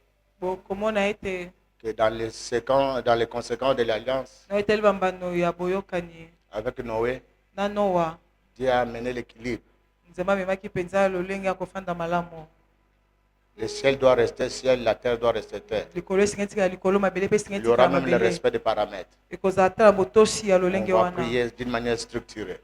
bokomona ete que dans les conséquences de l'alliance na etali bambano ya boyokani avec Noé, na noa Dieu a amené l'équilibre. nzambe amemaki mpenza lolenge ya kofanda malamu Le ciel doit rester ciel, la terre doit rester terre. likolo esengeli tika likolo mabele mpe esengeli Il y aura tika même le mabele respect des paramètres. ekozala tala botosi ya On lolenge va wana prier d'une manière structurée.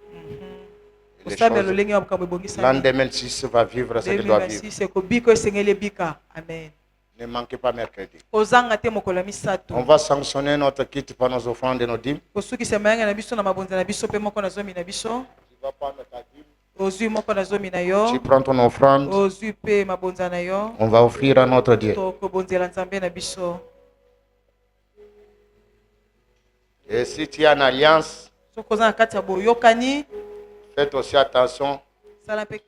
Les kosala ya choses- lolenge ya makambo L'an ebongisami 2006 va vivre ce qu'il doit vivre. 2026 ekobika esengeli ebika amen Ne manquez pas mercredi. kozanga te mokolo ya On misato va sanctionner notre kit par nos offrandes et nos dîmes. kosukisa mayanga na biso na mabonza na biso mpe moko na zomi na biso Tu vas prendre ta dîme. ozwi moko na zomi na Tu yo prends ton offrande. ozwi mpe mabonza na yo On va offrir à notre Dieu. tokobonzela nzambe na biso Et si tu as une alliance, soki oza na kati ya boyokani faites aussi attention. sala mpe